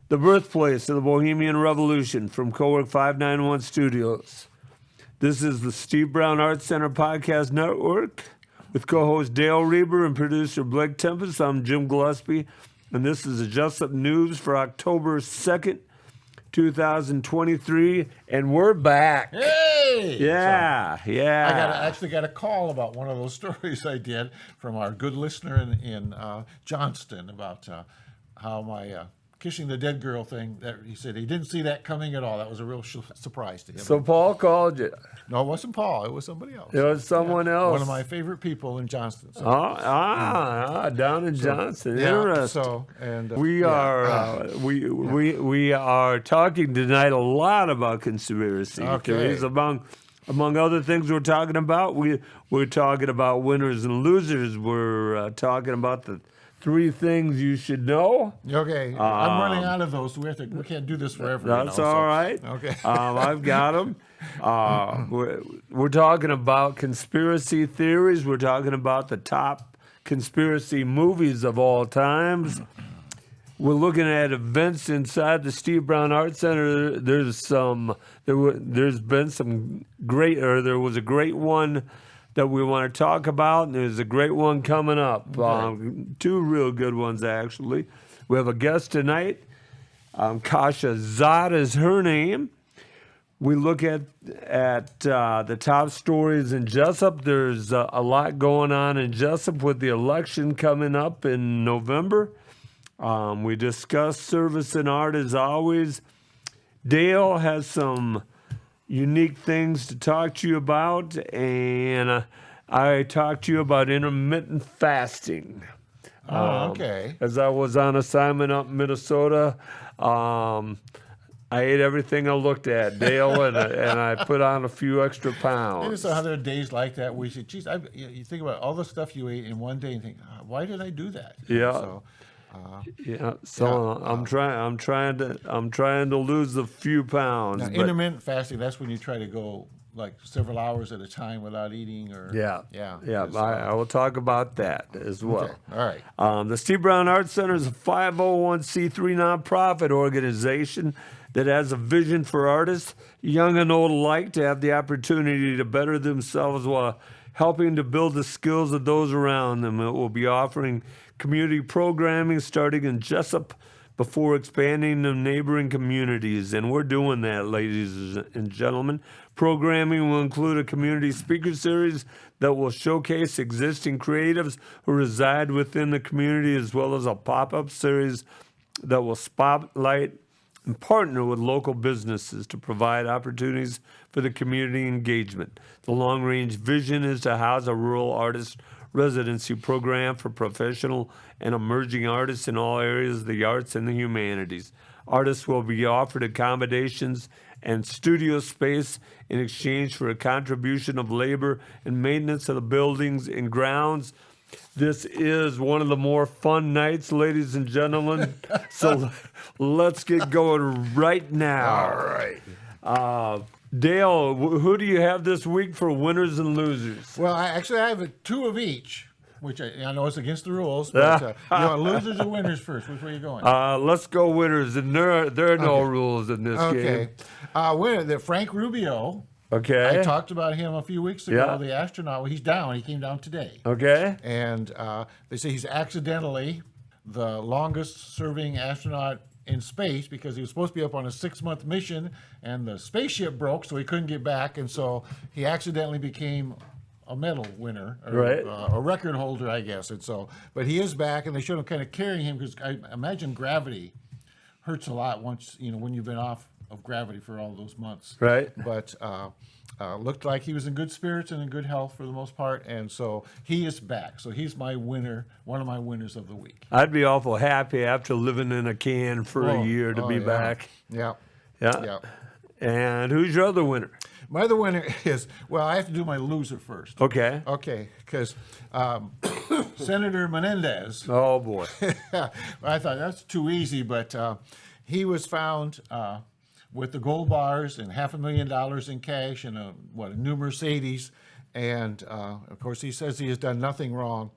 the birthplace of the Bohemian Revolution from Cowork 591 Studios. This is the Steve Brown Arts Center Podcast Network with co-host Dale Rueber and producer Blake Tempus. I'm Jim Gillespie, and this is the Jesup News for October 2nd, 2023, and we're back. Hey! Yeah. I actually got a call about one of those stories I did from our good listener in Johnston about how my kissing the dead girl thing, that he said he didn't see that coming at all. That was a real surprise to him. So Paul called you. No, it wasn't Paul. It was somebody else. It was someone else. One of my favorite people in Johnston. So. Down in Johnston. Yeah, Interesting. so, and, we are talking tonight a lot about conspiracy theories. Among other things we're talking about, we're talking about winners and losers. We're talking about the 3 things you should know. Okay, I'm running out of those, so we can't do this forever. That's all right. Okay. I've got them. We're talking about conspiracy theories. We're talking about the top conspiracy movies of all times. We're looking at events inside the Steve Brown Arts Center. There was a great one that we want to talk about, and there's a great one coming up. Okay. 2 real good ones, actually. We have a guest tonight. Katherine Szot is her name. We look at the top stories in Jesup. There's a lot going on in Jesup with the election coming up in November. We discuss service and art as always. Dale has some unique things to talk to you about, and I talked to you about intermittent fasting. Okay. As I was on assignment up in Minnesota, I ate everything I looked at, Dale, and I put on a few extra pounds. And it's 100 days like that where you say, geez, you think about all the stuff you ate in one day and think, why did I do that? Yeah. I'm trying to lose a few pounds. Now, intermittent fasting, that's when you try to go like several hours at a time without eating, or I will talk about that as well. Okay. All right. The Steve Brown Arts Center is a 501c3 nonprofit organization that has a vision for artists, young and old alike, to have the opportunity to better themselves while helping to build the skills of those around them. It will be offering community programming starting in Jesup before expanding to neighboring communities. And we're doing that, ladies and gentlemen. Programming will include a community speaker series that will showcase existing creatives who reside within the community, as well as a pop-up series that will spotlight and partner with local businesses to provide opportunities for the community engagement. The long-range vision is to house a rural artist residency program for professional and emerging artists in all areas of the arts and the humanities. Artists will be offered accommodations and studio space in exchange for a contribution of labor and maintenance of the buildings and grounds. This is one of the more fun nights, ladies and gentlemen. So let's get going right now. All right. Dale, who do you have this week for winners and losers? Well, I have 2 of each, which I know is against the rules, but losers or winners first. Which way are you going? Let's go winners, and there are no rules in this game. Winner, Frank Rubio. Okay. I talked about him a few weeks ago, the astronaut. Well, he's down. He came down today. Okay. And they say he's accidentally the longest-serving astronaut in space, because he was supposed to be up on a 6-month mission, and the spaceship broke, so he couldn't get back, and so he accidentally became a medal winner, or a record holder, I guess. And so, but he is back, and they showed him kind of carrying him, because I imagine gravity hurts a lot once, when you've been off of gravity for all those months. Right. But looked like he was in good spirits and in good health for the most part, and so he is back. So he's my winner, one of my winners of the week. I'd be awful happy after living in a can for a year to be back. Yeah. And who's your other winner? My other winner is, I have to do my loser first. Okay. Okay, because Senator Menendez. Oh, boy. I thought that's too easy, but he was found with the gold bars and $500,000 in cash and a new Mercedes. And, of course, he says he has done nothing wrong.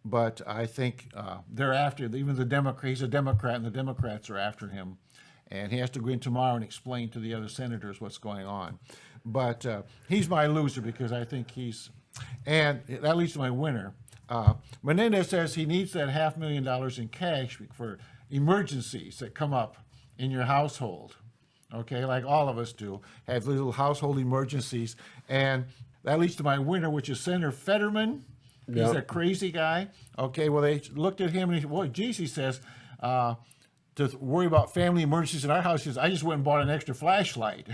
but I think they're after, even the Democrat, he's a Democrat, and the Democrats are after him. And he has to go in tomorrow and explain to the other senators what's going on. But he's my loser because I think and that leads to my winner. Menendez says he needs that $500,000 in cash for emergencies that come up in your household. Okay, like all of us do, have little household emergencies. And that leads to my winner, which is Senator Fetterman. He's a crazy guy. Okay, well, they looked at him and he says, to worry about family emergencies in our house, he says, I just went and bought an extra flashlight.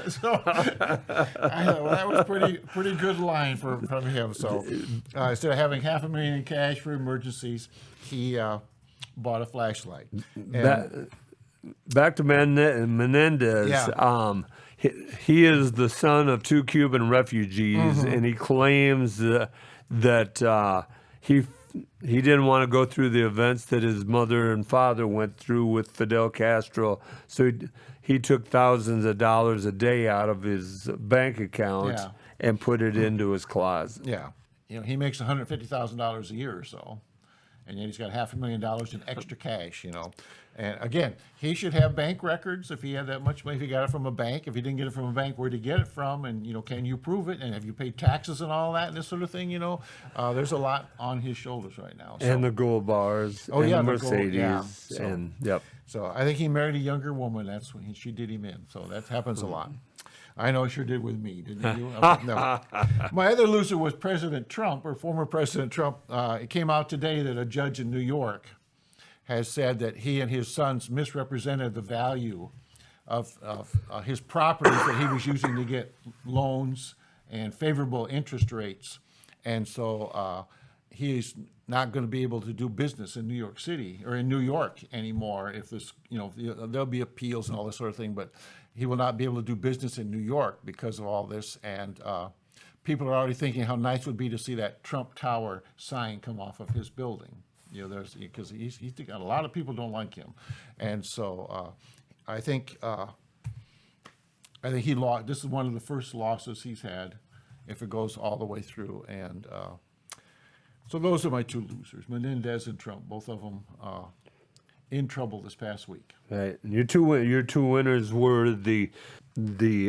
So I thought, well, that was pretty good line from him. So instead of having $500,000 in cash for emergencies, he bought a flashlight. Back to Menendez. Yeah. He is the son of 2 Cuban refugees, and he claims that he didn't want to go through the events that his mother and father went through with Fidel Castro, so he took thousands of dollars a day out of his bank account and put it into his closet. Yeah, he makes $150,000 a year or so, and yet he's got $500,000 in extra cash. And again, he should have bank records if he had that much money. If he got it from a bank, if he didn't get it from a bank, where'd he get it from? And can you prove it? And have you paid taxes and all that and this sort of thing? There's a lot on his shoulders right now. So. And the gold bars, oh, and yeah, the Mercedes, So, and yep. So I think he married a younger woman. That's when she did him in. So that happens a lot. I know it sure did with me, didn't you? No. My other loser was President Trump, or former President Trump. It came out today that a judge in New York has said that he and his sons misrepresented the value of his properties that he was using to get loans and favorable interest rates. And so he's not going to be able to do business in New York City or in New York anymore if this, there'll be appeals and all this sort of thing, but he will not be able to do business in New York because of all this. And people are already thinking how nice it would be to see that Trump Tower sign come off of his building. Because he's a lot of people don't like him, and so I think he lost. This is one of the first losses he's had, if it goes all the way through. And so those are my 2 losers, Menendez and Trump, both of them in trouble this past week. Right. And your two winners were the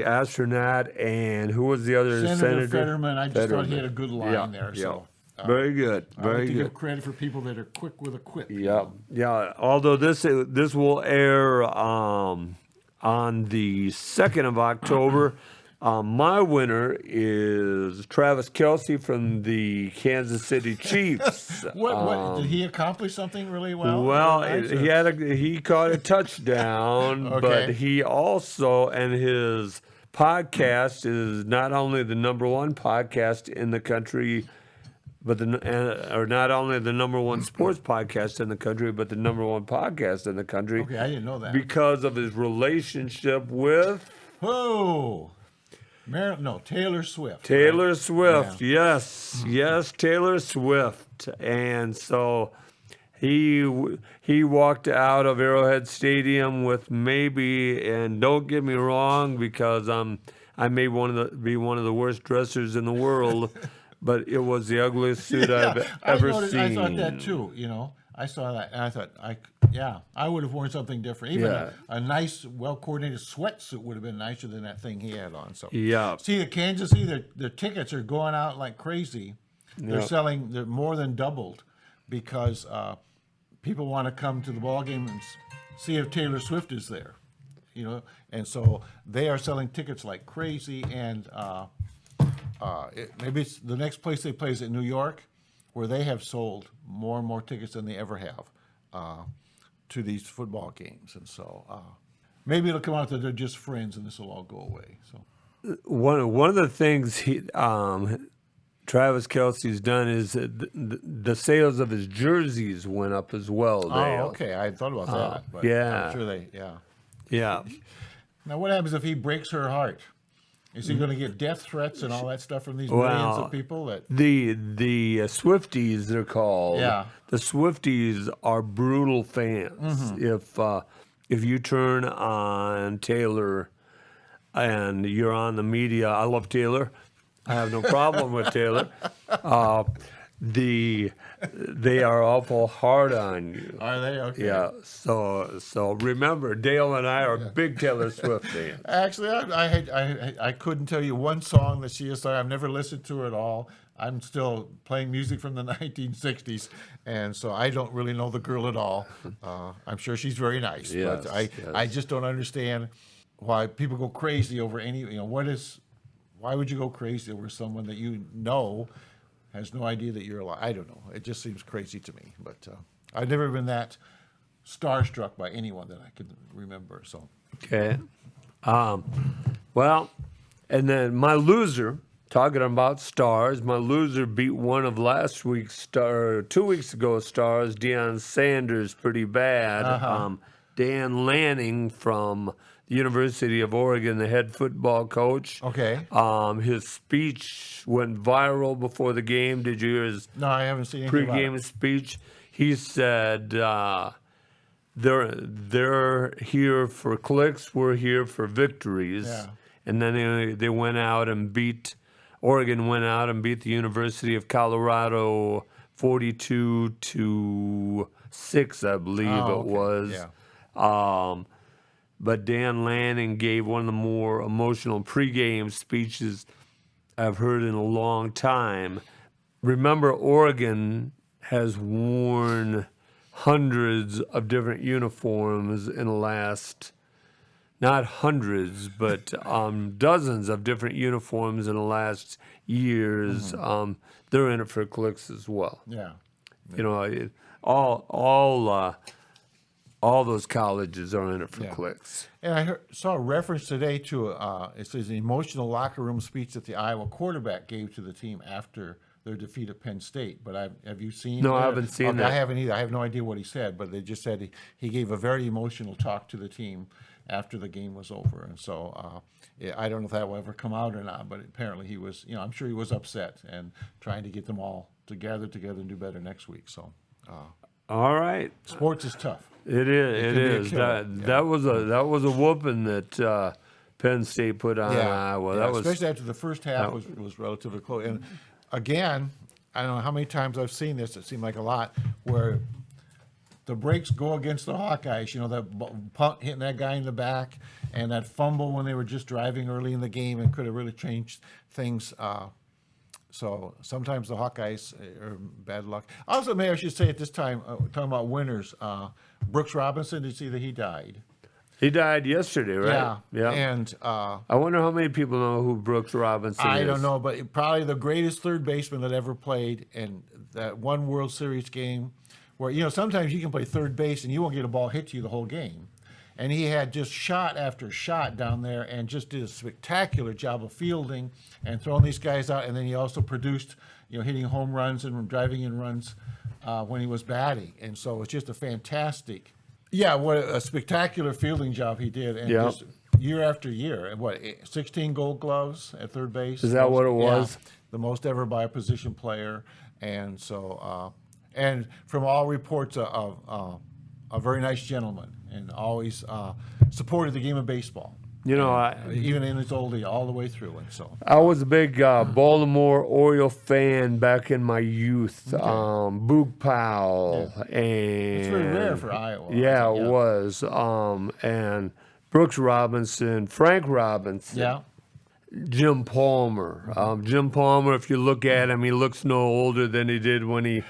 astronaut and who was the other senator? Fetterman. I just thought he had a good line there. So. Very good. Very I like to good. give credit for people that are quick with a quip. Yeah. Although this will air on the 2nd of October. My winner is Travis Kelce from the Kansas City Chiefs. What did he accomplish something really well? Well, he caught a touchdown, Okay. but he also, and his podcast is not only the #1 podcast in the country, but not only the #1 sports podcast in the country, but the #1 podcast in the country. Okay, I didn't know that. Because of his relationship with Taylor Swift. Taylor Swift, yes, Taylor Swift, and so he walked out of Arrowhead Stadium with and don't get me wrong, because I may be one of the worst dressers in the world. But it was the ugliest suit I've ever seen. I thought that too. I saw that and I thought, I would have worn something different. Even a nice, well-coordinated sweatsuit would have been nicer than that thing he had on. So see, the Kansas City, their tickets are going out like crazy. They're more than doubled because people want to come to the ball game and see if Taylor Swift is there. And so they are selling tickets like crazy. And maybe it's the next place they play is in New York, where they have sold more and more tickets than they ever have to these football games. And so maybe it'll come out that they're just friends and this will all go away. So one of the things Travis Kelce's done is the sales of his jerseys went up as well. Okay. I thought about that. But I'm sure Yeah. Now, what happens if he breaks her heart? Is he going to get death threats and all that stuff from these millions of people? The Swifties, they're called. Yeah. The Swifties are brutal fans. If you turn on Taylor and you're on the media, I love Taylor. I have no problem with Taylor. they are awful hard on you. Are they? Okay. Yeah. So remember, Dale and I are big Taylor Swift fans. Actually, I couldn't tell you one song that she has sung. I've never listened to her at all. I'm still playing music from the 1960s, and so I don't really know the girl at all. I'm sure she's very nice, Yes, but I just don't understand why people go crazy over any. Why would you go crazy over someone that you know has no idea that you're alive? I don't know. It just seems crazy to me. But I've never been that starstruck by anyone that I can remember. So Okay. Well, and then my loser, talking about stars, my loser beat one of last week's 2 weeks ago stars, Deion Sanders, pretty bad. Dan Lanning from the University of Oregon, the head football coach. okay. His speech went viral before the game. Did you hear his No, I haven't seen anything about pregame it. speech? He said, they're here for clicks, we're here for victories. Yeah. And then they went out and Oregon went out and beat the University of Colorado 42-6, I believe Oh, it okay. was. Yeah. But Dan Lanning gave one of the more emotional pregame speeches I've heard in a long time. Remember, Oregon has worn hundreds of different uniforms in the last, not hundreds, but dozens of different uniforms in the last years. They're in it for clicks as well. Yeah. You know, all those colleges are in it for Yeah. clicks. And I saw a reference today to it says an emotional locker room speech that the Iowa quarterback gave to the team after their defeat at Penn State. But have you seen? No, it? I haven't seen Okay, that. I haven't either. I have no idea what he said, but they just said he gave a very emotional talk to the team after the game was over. And so I don't know if that will ever come out or not, but apparently he was. I'm sure he was upset and trying to get them all to gather together and do better next week. So All right. sports is tough. It is. It can be a is. killer. That was a whooping that Penn State put on Iowa. That was especially after the first half was relatively close. And again, I don't know how many times I've seen this. It seemed like a lot where the breaks go against the Hawkeyes. That punt hitting that guy in the back, and that fumble when they were just driving early in the game and could have really changed things. So sometimes the Hawkeyes are bad luck. Also, maybe I should say at this time, talking about winners, Brooks Robinson, did you see that he died? He died yesterday, right? Yeah. And I wonder how many people know who Brooks Robinson is. I don't know, but probably the greatest third baseman that ever played. And that one World Series game where, sometimes you can play third base and you won't get a ball hit to you the whole game. And he had just shot after shot down there and just did a spectacular job of fielding and throwing these guys out. And then he also produced, hitting home runs and driving in runs when he was batting. And so it's just a fantastic, what a spectacular fielding job he did. And just year after year, and 16 Gold Gloves at third base? Is that what it was? Yeah, the most ever by a position player. And so, and from all reports, a very nice gentleman and always supported the game of baseball. Even in his old age, all the way through. And so I was a big Baltimore Oriole fan back in my youth. Boog Powell and it's very rare for Iowa. Yeah, it was. And Brooks Robinson, Frank Robinson. Yeah. Jim Palmer. Jim Palmer, if you look at him, he looks no older than he did when he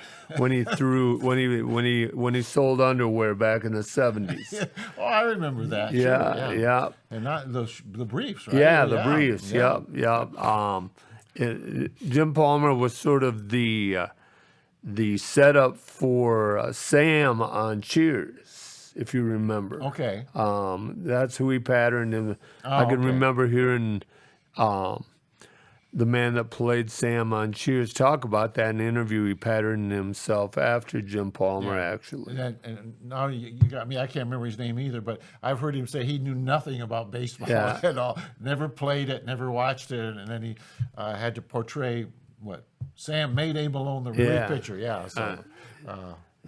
sold underwear back in the 70s. Oh, I remember that. Yeah, Sure, yeah. And not the briefs, right? Yeah, the briefs. Yep. Jim Palmer was sort of the setup for Sam on Cheers, if you remember. Okay. That's who he patterned him. I can remember hearing the man that played Sam on Cheers talk about that in an interview. He patterned himself after Jim Palmer, actually. And now you got me. I can't remember his name either, but I've heard him say he knew nothing about baseball at all. Never played it, never watched it, and then he had to portray Sam Mayday Malone, the relief pitcher. Yeah. So.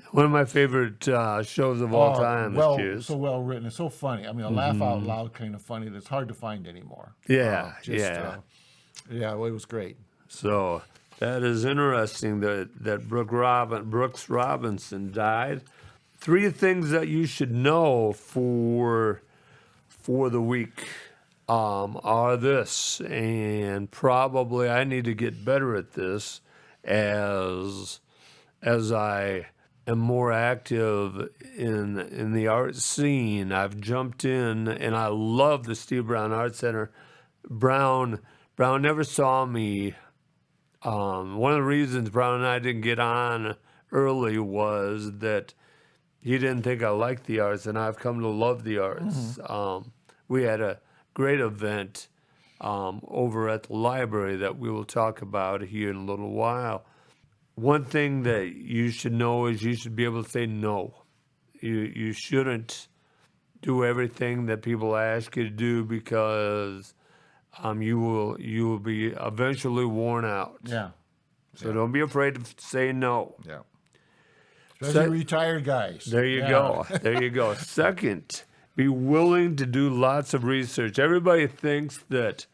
One of my favorite shows of all time is Cheers. So well written. It's so funny. I mean, a laugh out loud kind of funny that's hard to find anymore. Yeah, Yeah, well, it was great. So That is interesting that Brooks Robinson died. 3 things that you should know for the week are this, and probably I need to get better at this as I am more active in the art scene. I've jumped in, and I love the Steve Brown Art Center. Brown never saw me. One of the reasons Brown and I didn't get on early was that he didn't think I liked the arts, and I've come to love the arts. We had a great event over at the library that we will talk about here in a little while. One thing that you should know is you should be able to say no. You shouldn't do everything that people ask you to do, because you will be eventually worn out. Yeah. So don't be afraid to say no. Yeah. Especially retired guys. There you go. There you go. Second, be willing to do lots of research. Everybody thinks that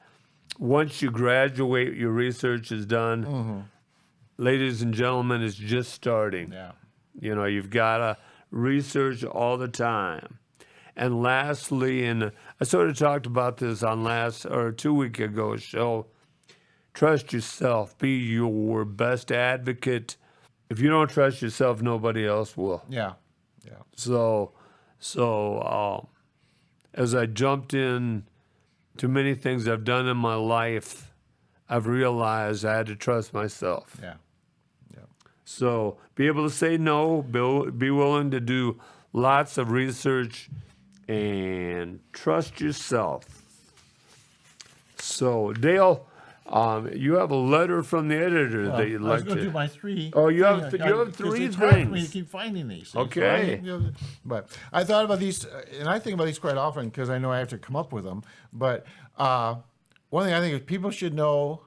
once you graduate, your research is done. Ladies and gentlemen, it's just starting. Yeah. You've got to research all the time. And lastly, and I sort of talked about this on 2 weeks ago show, trust yourself. Be your best advocate. If you don't trust yourself, nobody else will. Yeah. So as I jumped in to many things I've done in my life, I've realized I had to trust myself. Yeah. So be able to say no, be willing to do lots of research, and trust yourself. So Dale, you have a letter from the editor that you'd like to. I was going to do my 3. Oh, you have 3 it's hard for me things. to keep finding these. Okay. But I thought about these, and I think about these quite often because I know I have to come up with them. But one thing I think is people should know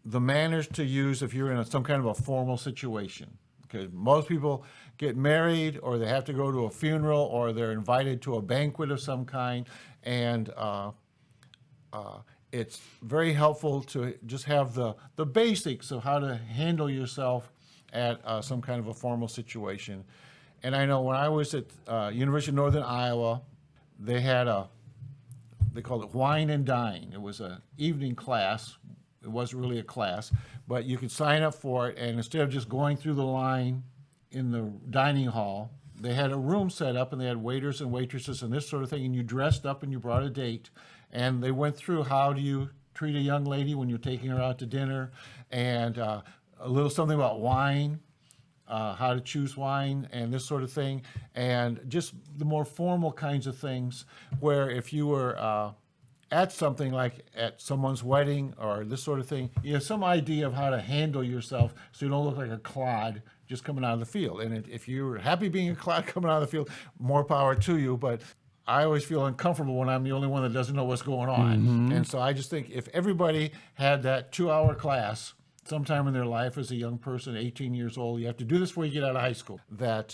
the manners to use if you're in some kind of a formal situation. Because most people get married, or they have to go to a funeral, or they're invited to a banquet of some kind, and it's very helpful to just have the basics of how to handle yourself at some kind of a formal situation. And I know when I was at University of Northern Iowa, they had they called it Wine and Dine. It was an evening class. It wasn't really a class, but you could sign up for it, and instead of just going through the line in the dining hall, they had a room set up, and they had waiters and waitresses and this sort of thing, and you dressed up and you brought a date, and they went through how do you treat a young lady when you're taking her out to dinner, and a little something about wine, how to choose wine and this sort of thing, and just the more formal kinds of things where if you were at something like at someone's wedding or this sort of thing, you have some idea of how to handle yourself so you don't look like a clod just coming out of the field. And if you're happy being a clod coming out of the field, more power to you. But I always feel uncomfortable when I'm the only one that doesn't know what's going on. And so I just think if everybody had that 2-hour class sometime in their life as a young person, 18 years old, you have to do this before you get out of high school, that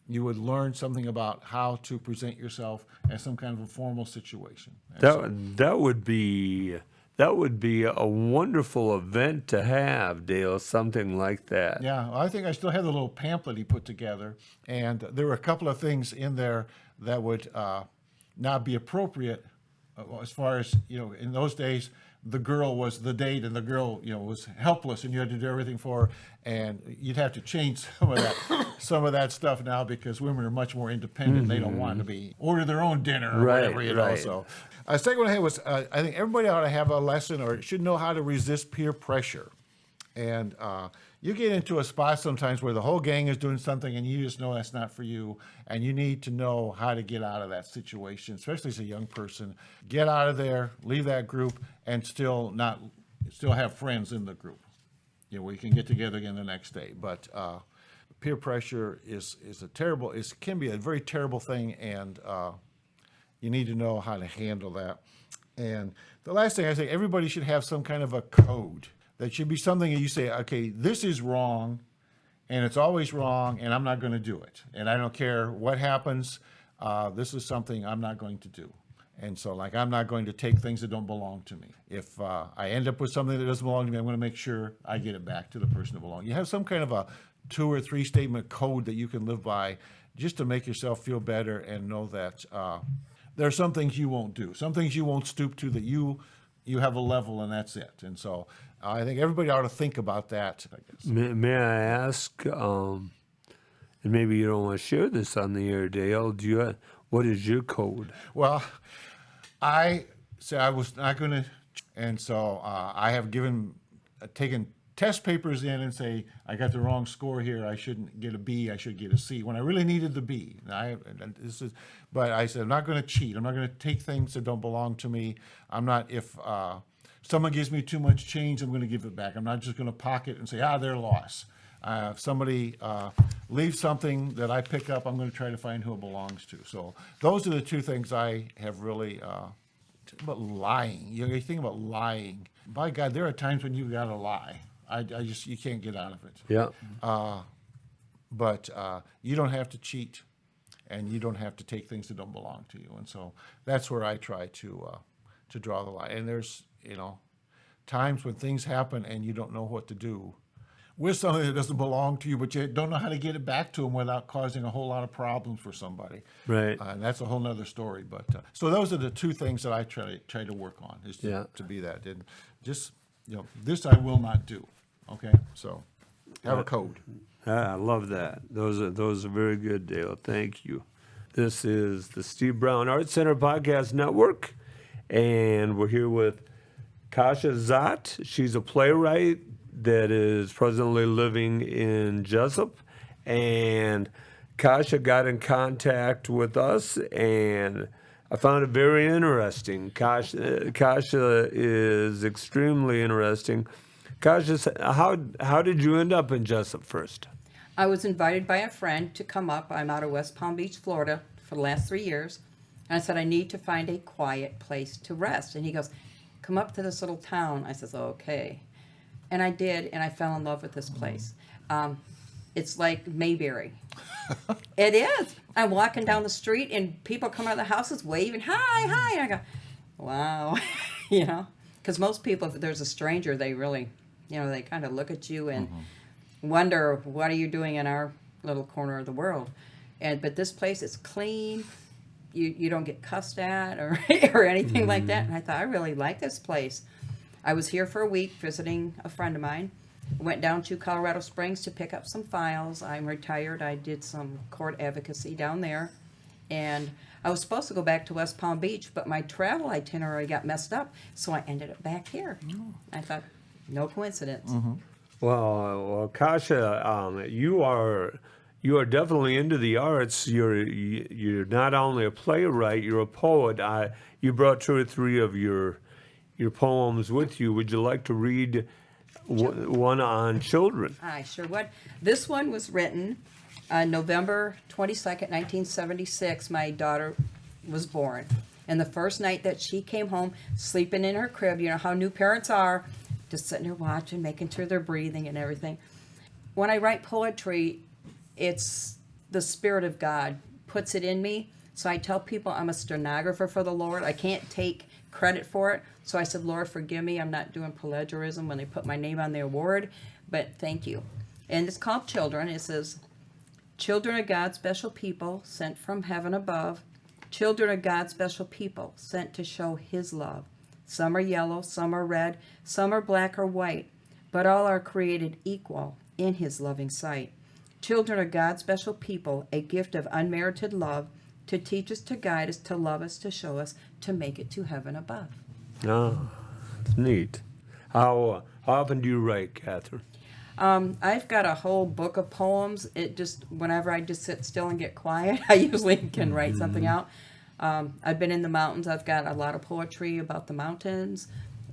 you would learn something about how to present yourself as some kind of a formal situation. That would be a wonderful event to have, Dale, something like that. Yeah, well, I think I still have the little pamphlet he put together, and there were a couple of things in there that would not be appropriate as far as, in those days, the girl was the date, and the girl, was helpless, and you had to do everything for her. And you'd have to change some of that stuff now because women are much more independent. They don't want to be order their own dinner or whatever, Right. So, second one I had was I think everybody ought to have a lesson or should know how to resist peer pressure. And you get into a spot sometimes where the whole gang is doing something and you just know that's not for you, and you need to know how to get out of that situation, especially as a young person. Get out of there, leave that group, and still have friends in the group. Where you can get together again the next day. But peer pressure can be a very terrible thing, and you need to know how to handle that. And the last thing I say, everybody should have some kind of a code. That should be something that you say, okay, this is wrong, and it's always wrong, and I'm not going to do it. And I don't care what happens. This is something I'm not going to do. And so, like, I'm not going to take things that don't belong to me. If I end up with something that doesn't belong to me, I'm going to make sure I get it back to the person that belongs. You have some kind of a 2 or 3 statement code that you can live by just to make yourself feel better and know that there are some things you won't do, some things you won't stoop to, that you have a level and that's it. And so I think everybody ought to think about that, I guess. May I ask, and maybe you don't want to share this on the air, Dale, what is your code? Well, I said I was not going to, and so I have taken test papers in and say, I got the wrong score here. I shouldn't get a B. I should get a C when I really needed the B. But I said, I'm not going to cheat. I'm not going to take things that don't belong to me. I'm not, if someone gives me too much change, I'm going to give it back. I'm not just going to pocket and say, their loss. If somebody leaves something that I pick up, I'm going to try to find who it belongs to. So those are the 2 things I have really, about lying. You think about lying. By God, there are times when you've got to lie. You can't get out of it. Yeah. But you don't have to cheat, and you don't have to take things that don't belong to you. And so that's where I try to draw the line. And there's, times when things happen and you don't know what to do with something that doesn't belong to you, but you don't know how to get it back to them without causing a whole lot of problems for somebody. Right. And that's a whole nother story. But so those are the 2 things that I try to work on, is to be that. And just, this I will not do. Okay, so have a code. I love that. Those are very good, Dale. Thank you. This is the Steve Brown Art Center Podcast Network, and we're here with Katherine Szot. She's a playwright that is presently living in Jesup, and Kasha got in contact with us, and I found it very interesting. Kasha is extremely interesting. Kasha, how did you end up in Jesup first? I was invited by a friend to come up. I'm out of West Palm Beach, Florida for the last 3 years. And I said, I need to find a quiet place to rest. And he goes, come up to this little town. I says, okay. And I did, and I fell in love with this place. It's like Mayberry. It is. I'm walking down the street, and people come out of the houses waving, hi. And I go, wow. Because most people, if there's a stranger, they really, they kind of look at you and wonder, what are you doing in our little corner of the world? But this place is clean. You don't get cussed at or anything like that. And I thought, I really like this place. I was here for a week visiting a friend of mine. Went down to Colorado Springs to pick up some files. I'm retired. I did some court advocacy down there. And I was supposed to go back to West Palm Beach, but my travel itinerary got messed up, so I ended up back here. I thought, no coincidence. Well, Kasha, you are definitely into the arts. You're not only a playwright, you're a poet. You brought 2 or 3 of your poems with you. Would you like to read one on children? I sure would. This one was written on November 22nd, 1976. My daughter was born. And the first night that she came home, sleeping in her crib, you know how new parents are, just sitting there watching, making sure they're breathing and everything. When I write poetry, it's the Spirit of God puts it in me. So I tell people I'm a stenographer for the Lord. I can't take credit for it. So I said, Lord, forgive me. I'm not doing plagiarism when they put my name on the award, but thank you. And it's called Children. It says, children are God's special people sent from heaven above. Children are God's special people sent to show his love. Some are yellow, some are red, some are black or white, but all are created equal in his loving sight. Children are God's special people, a gift of unmerited love, to teach us, to guide us, to love us, to show us, to make it to heaven above. Oh, it's neat. How often do you write, Katherine? I've got a whole book of poems. It just, whenever I just sit still and get quiet, I usually can write something out. I've been in the mountains. I've got a lot of poetry about the mountains.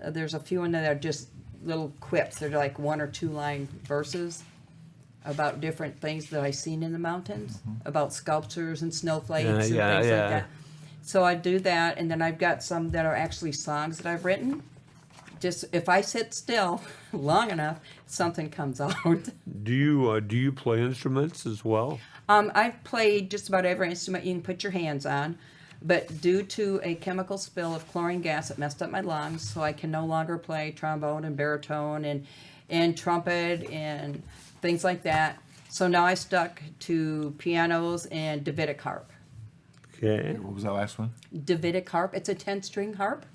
There's a few in there that are just little quips. They're like 1 or 2 line verses about different things that I've seen in the mountains, about sculptures and snowflakes and things like that. So I do that, and then I've got some that are actually songs that I've written. Just if I sit still long enough, something comes out. Do you play instruments as well? I've played just about every instrument you can put your hands on. But due to a chemical spill of chlorine gas, it messed up my lungs, so I can no longer play trombone and baritone and trumpet and things like that. So now I stuck to pianos and Davidic harp. Okay. What was that last one? Davidic harp, it's a 10-string harp.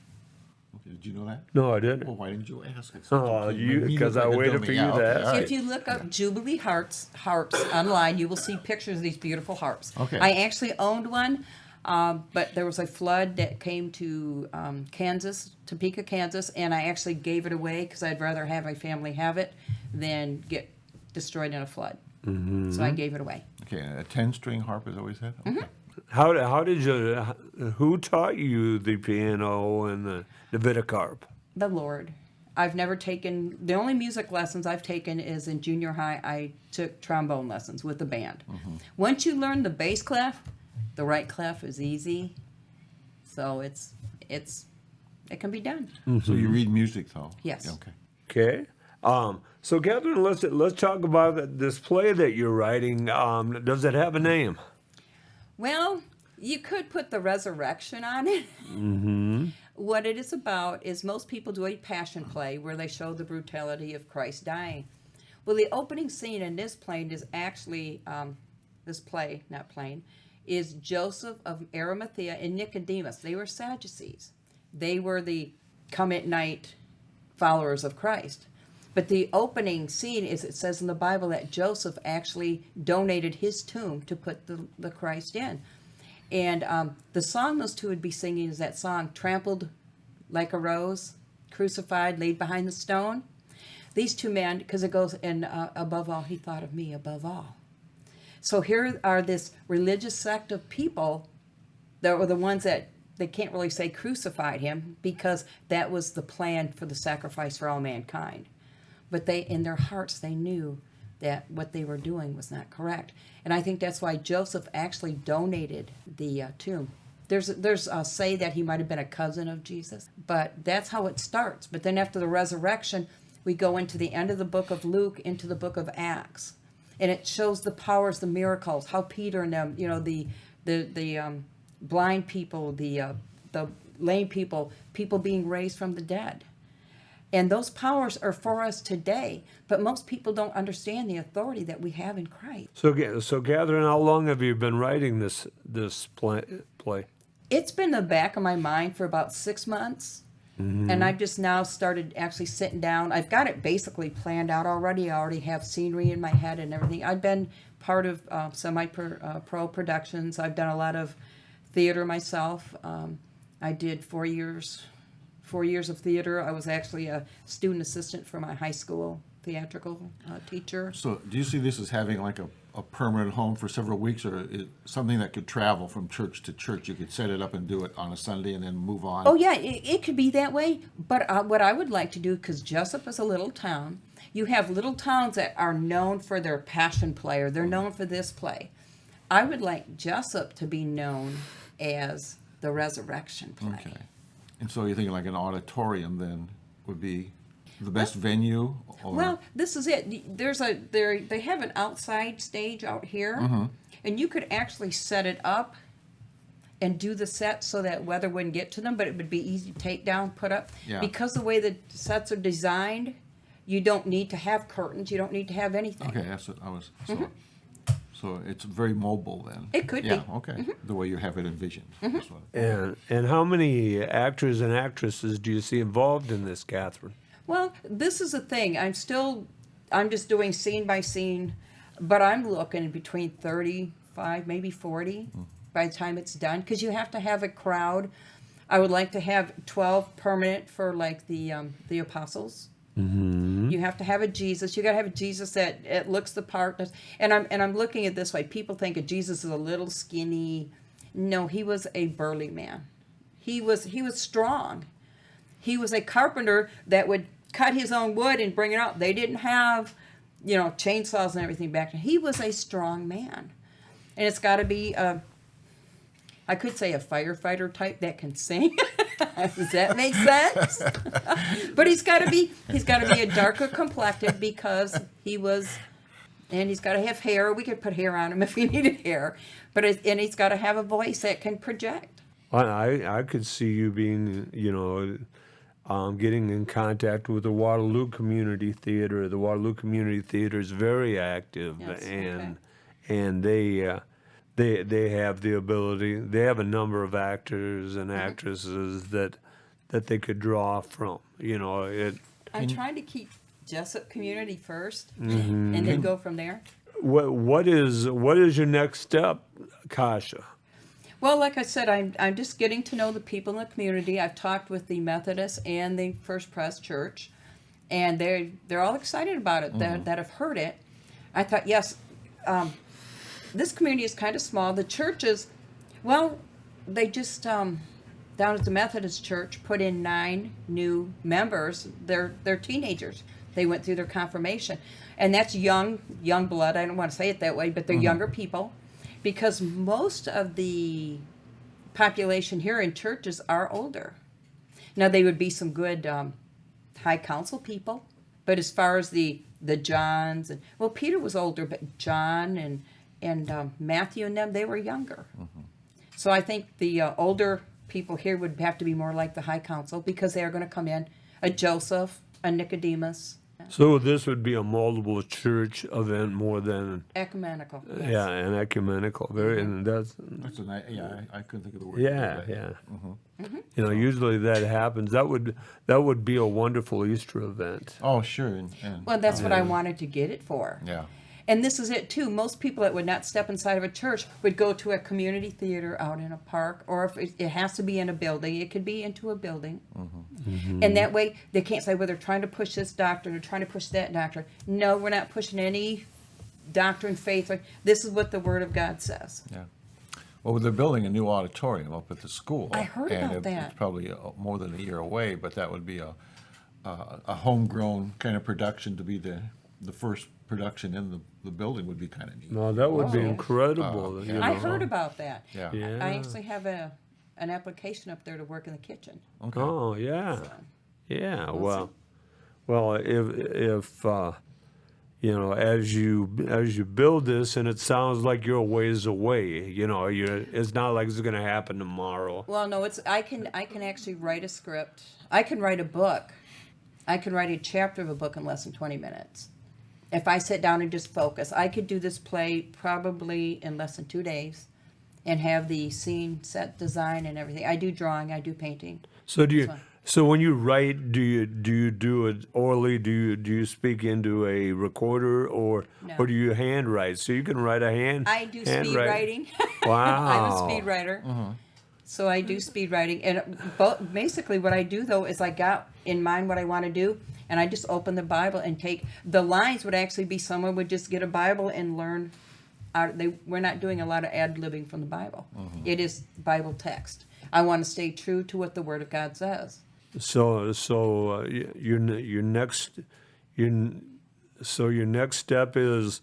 Okay, did you know that? No, I didn't. Well, why didn't you ask? Oh, because I waited for you to ask. all right. If you look up Jubilee harps online, you will see pictures of these beautiful harps. Okay. I actually owned one, but there was a flood that came to Kansas, Topeka, Kansas, and I actually gave it away because I'd rather have my family have it than get destroyed in a flood. So I gave it away. Okay, a 10-string harp is always that? Okay. How did you? Who taught you the piano and the Davidic harp? The Lord. I've never taken, the only music lessons I've taken is in junior high. I took trombone lessons with the band. Once you learn the bass clef, the right clef is easy. So it can be done. So you read music, though? Yes. Okay. Okay. So Catherine, let's talk about this play that you're writing. Does it have a name? Well, you could put the resurrection on it. What it is about is most people do a passion play where they show the brutality of Christ dying. Well, the opening scene in this play is actually, is Joseph of Arimathea and Nicodemus. They were Sadducees. They were the come-at-night followers of Christ. But the opening scene is, it says in the Bible that Joseph actually donated his tomb to put the Christ in. And the song those two would be singing is that song, Trampled Like a Rose, Crucified, Laid Behind the Stone. These two men, because it goes, and above all, he thought of me above all. So here are this religious sect of people that were the ones that they can't really say crucified him because that was the plan for the sacrifice for all mankind. But they, in their hearts, they knew that what they were doing was not correct. And I think that's why Joseph actually donated the tomb. There's a say that he might have been a cousin of Jesus, but that's how it starts. But then after the resurrection, we go into the end of the book of Luke, into the book of Acts. And it shows the powers, the miracles, how Peter and them, the blind people, the lame people being raised from the dead. And those powers are for us today, but most people don't understand the authority that we have in Christ. So Catherine, how long have you been writing this play? It's been in the back of my mind for about 6 months, and I've just now started actually sitting down. I've got it basically planned out already. I already have scenery in my head and everything. I've been part of semi-pro productions. I've done a lot of theater myself. I did 4 years of theater. I was actually a student assistant for my high school theatrical teacher. So do you see this as having like a permanent home for several weeks, or is something that could travel from church to church? You could set it up and do it on a Sunday and then move on? Oh, yeah, it could be that way. But what I would like to do, because Jesup is a little town, you have little towns that are known for their passion play, or they're known for this play. I would like Jesup to be known as the resurrection play. Okay. And so you're thinking like an auditorium then would be the best venue? Or? Well, this is it. They have an outside stage out here, and you could actually set it up and do the set so that weather wouldn't get to them, but it would be easy to take down, put up. Yeah. Because the way the sets are designed, you don't need to have curtains. You don't need to have anything. Okay, that's what I was. So it's very mobile then. It could be. Yeah, okay. The way you have it envisioned. That's what- And how many actors and actresses do you see involved in this, Catherine? Well, this is the thing. I'm just doing scene by scene, but I'm looking between 35, maybe 40 by the time it's done, because you have to have a crowd. I would like to have 12 permanent for like the apostles. You have to have a Jesus. You got to have a Jesus that it looks the part. And I'm looking at this way. People think of Jesus as a little skinny. No, he was a burly man. He was strong. He was a carpenter that would cut his own wood and bring it out. They didn't have, chainsaws and everything back then. He was a strong man. And it's got to be I could say a firefighter type that can sing. Does that make sense? But he's got to be a darker complected because and he's got to have hair. We could put hair on him if we needed hair. And he's got to have a voice that can project. I could see you being, getting in contact with the Waterloo Community Theater. The Waterloo Community Theater is very active, Yes, and they have the ability. They have a number of actors and actresses that they could draw from. I'm trying to keep Jesup community first, and then go from there. What is your next step, Kasha? Well, like I said, I'm just getting to know the people in the community. I've talked with the Methodist and the First Pres Church, and they're all excited about it. That have heard it. I thought, yes, this community is kind of small. The churches, well, they just down at the Methodist Church put in 9 new members. They're teenagers. They went through their confirmation, and that's young blood. I don't want to say it that way, but they're younger people. Because most of the population here in churches are older. Now, they would be some good high council people, but as far as the Johns, well, Peter was older, but John and Matthew and them, they were younger. So I think the older people here would have to be more like the high council, because they are going to come in, a Joseph, a Nicodemus. So this would be a multiple church event more than Ecumenical. Yes. yeah, an ecumenical. Very, and that's I couldn't think of the word. yeah. Usually that happens. That would be a wonderful Easter event. Oh, sure. Well, that's what I wanted to get it for. Yeah. And this is it too. Most people that would not step inside of a church would go to a community theater out in a park, or if it has to be in a building, it could be into a building. And that way they can't say, well, they're trying to push this doctrine or trying to push that doctrine. No, we're not pushing any doctrine, faith. This is what the Word of God says. Yeah. Well, they're building a new auditorium up at the school. I heard about that. It's probably more than a year away, but that would be a homegrown kind of production to be the first production in the building would be kind of neat. No, that would be incredible. I heard about that. Yeah. I actually have an application up there to work in the kitchen. Okay. Oh yeah, So, yeah. We'll Well, if as you build this, and it sounds like you're a ways away. It's not like it's going to happen tomorrow. well, no, I can actually write a script. I can write a book. I can write a chapter of a book in less than 20 minutes. If I sit down and just focus, I could do this play probably in less than 2 days and have the scene, set, design, and everything. I do drawing, I do painting. So do you? fine. So when you write, do you do it orally? Do you speak into a recorder, or No. do you handwrite? So you can write a hand. I do speed handwrite. writing. Wow. I'm a speed writer. So I do speed writing. And basically what I do, though, is I got in mind what I want to do, and I just open the Bible and take the lines. Would actually be someone would just get a Bible and learn. We're not doing a lot of ad-libbing from the Bible. It is Bible text. I want to stay true to what the Word of God says. So your next step is,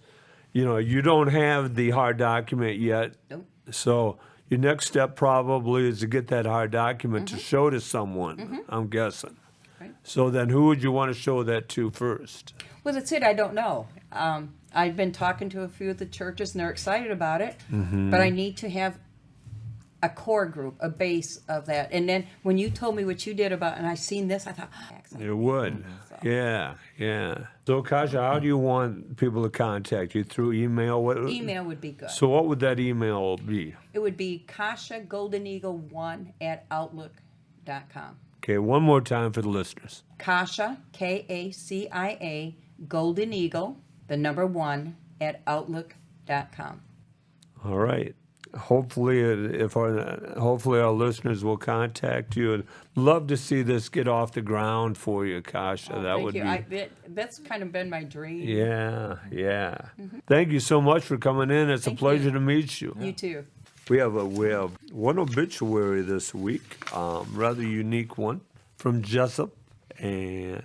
you don't have the hard document yet. Nope. So your next step probably is to get that hard document to show to someone. I'm guessing. Right. So then, who would you want to show that to first? Well, that's it. I don't know. I've been talking to a few of the churches, and they're excited about it. But I need to have a core group, a base of that. And then when you told me what you did about, and I seen this, I thought, excellent. It would. So- Yeah. So, Kasha, how do you want people to contact you? Through email? What? Email would be good. So what would that email be? It would be KashaGoldenEagle1@outlook.com. Okay, one more time for the listeners. Kasha, K-A-C-I-A, Golden Eagle, the number 1@outlook.com. All right. Hopefully our listeners will contact you. And love to see this get off the ground for you, Kasha. That Thank would you. be. That's kind of been my dream. Yeah. Thank you so much for coming in. It's Thank a pleasure you. to meet you. You too. We have one obituary this week, rather unique one from Jesup, and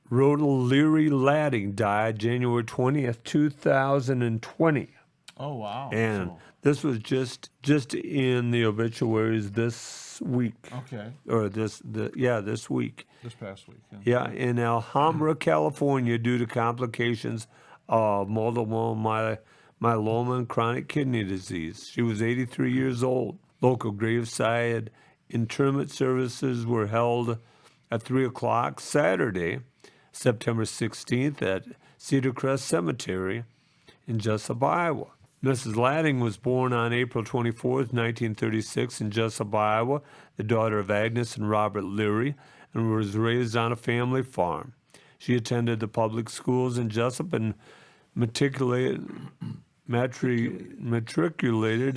Rhoda Leary Ladding died January 20th, 2020, Oh, wow. and this was just in the obituaries this week, Okay. or this week. This past week. Yeah, in Alhambra, California, due to complications of multiple myeloma and chronic kidney disease. She was 83 years old. Local graveside interment services were held at 3 o'clock Saturday, September 16th at Cedar Crest Cemetery in Jesup, Iowa. Mrs. Ladding was born on April 24th, 1936 in Jesup, Iowa, the daughter of Agnes and Robert Leary, and was raised on a family farm. She attended the public schools in Jesup and matriculated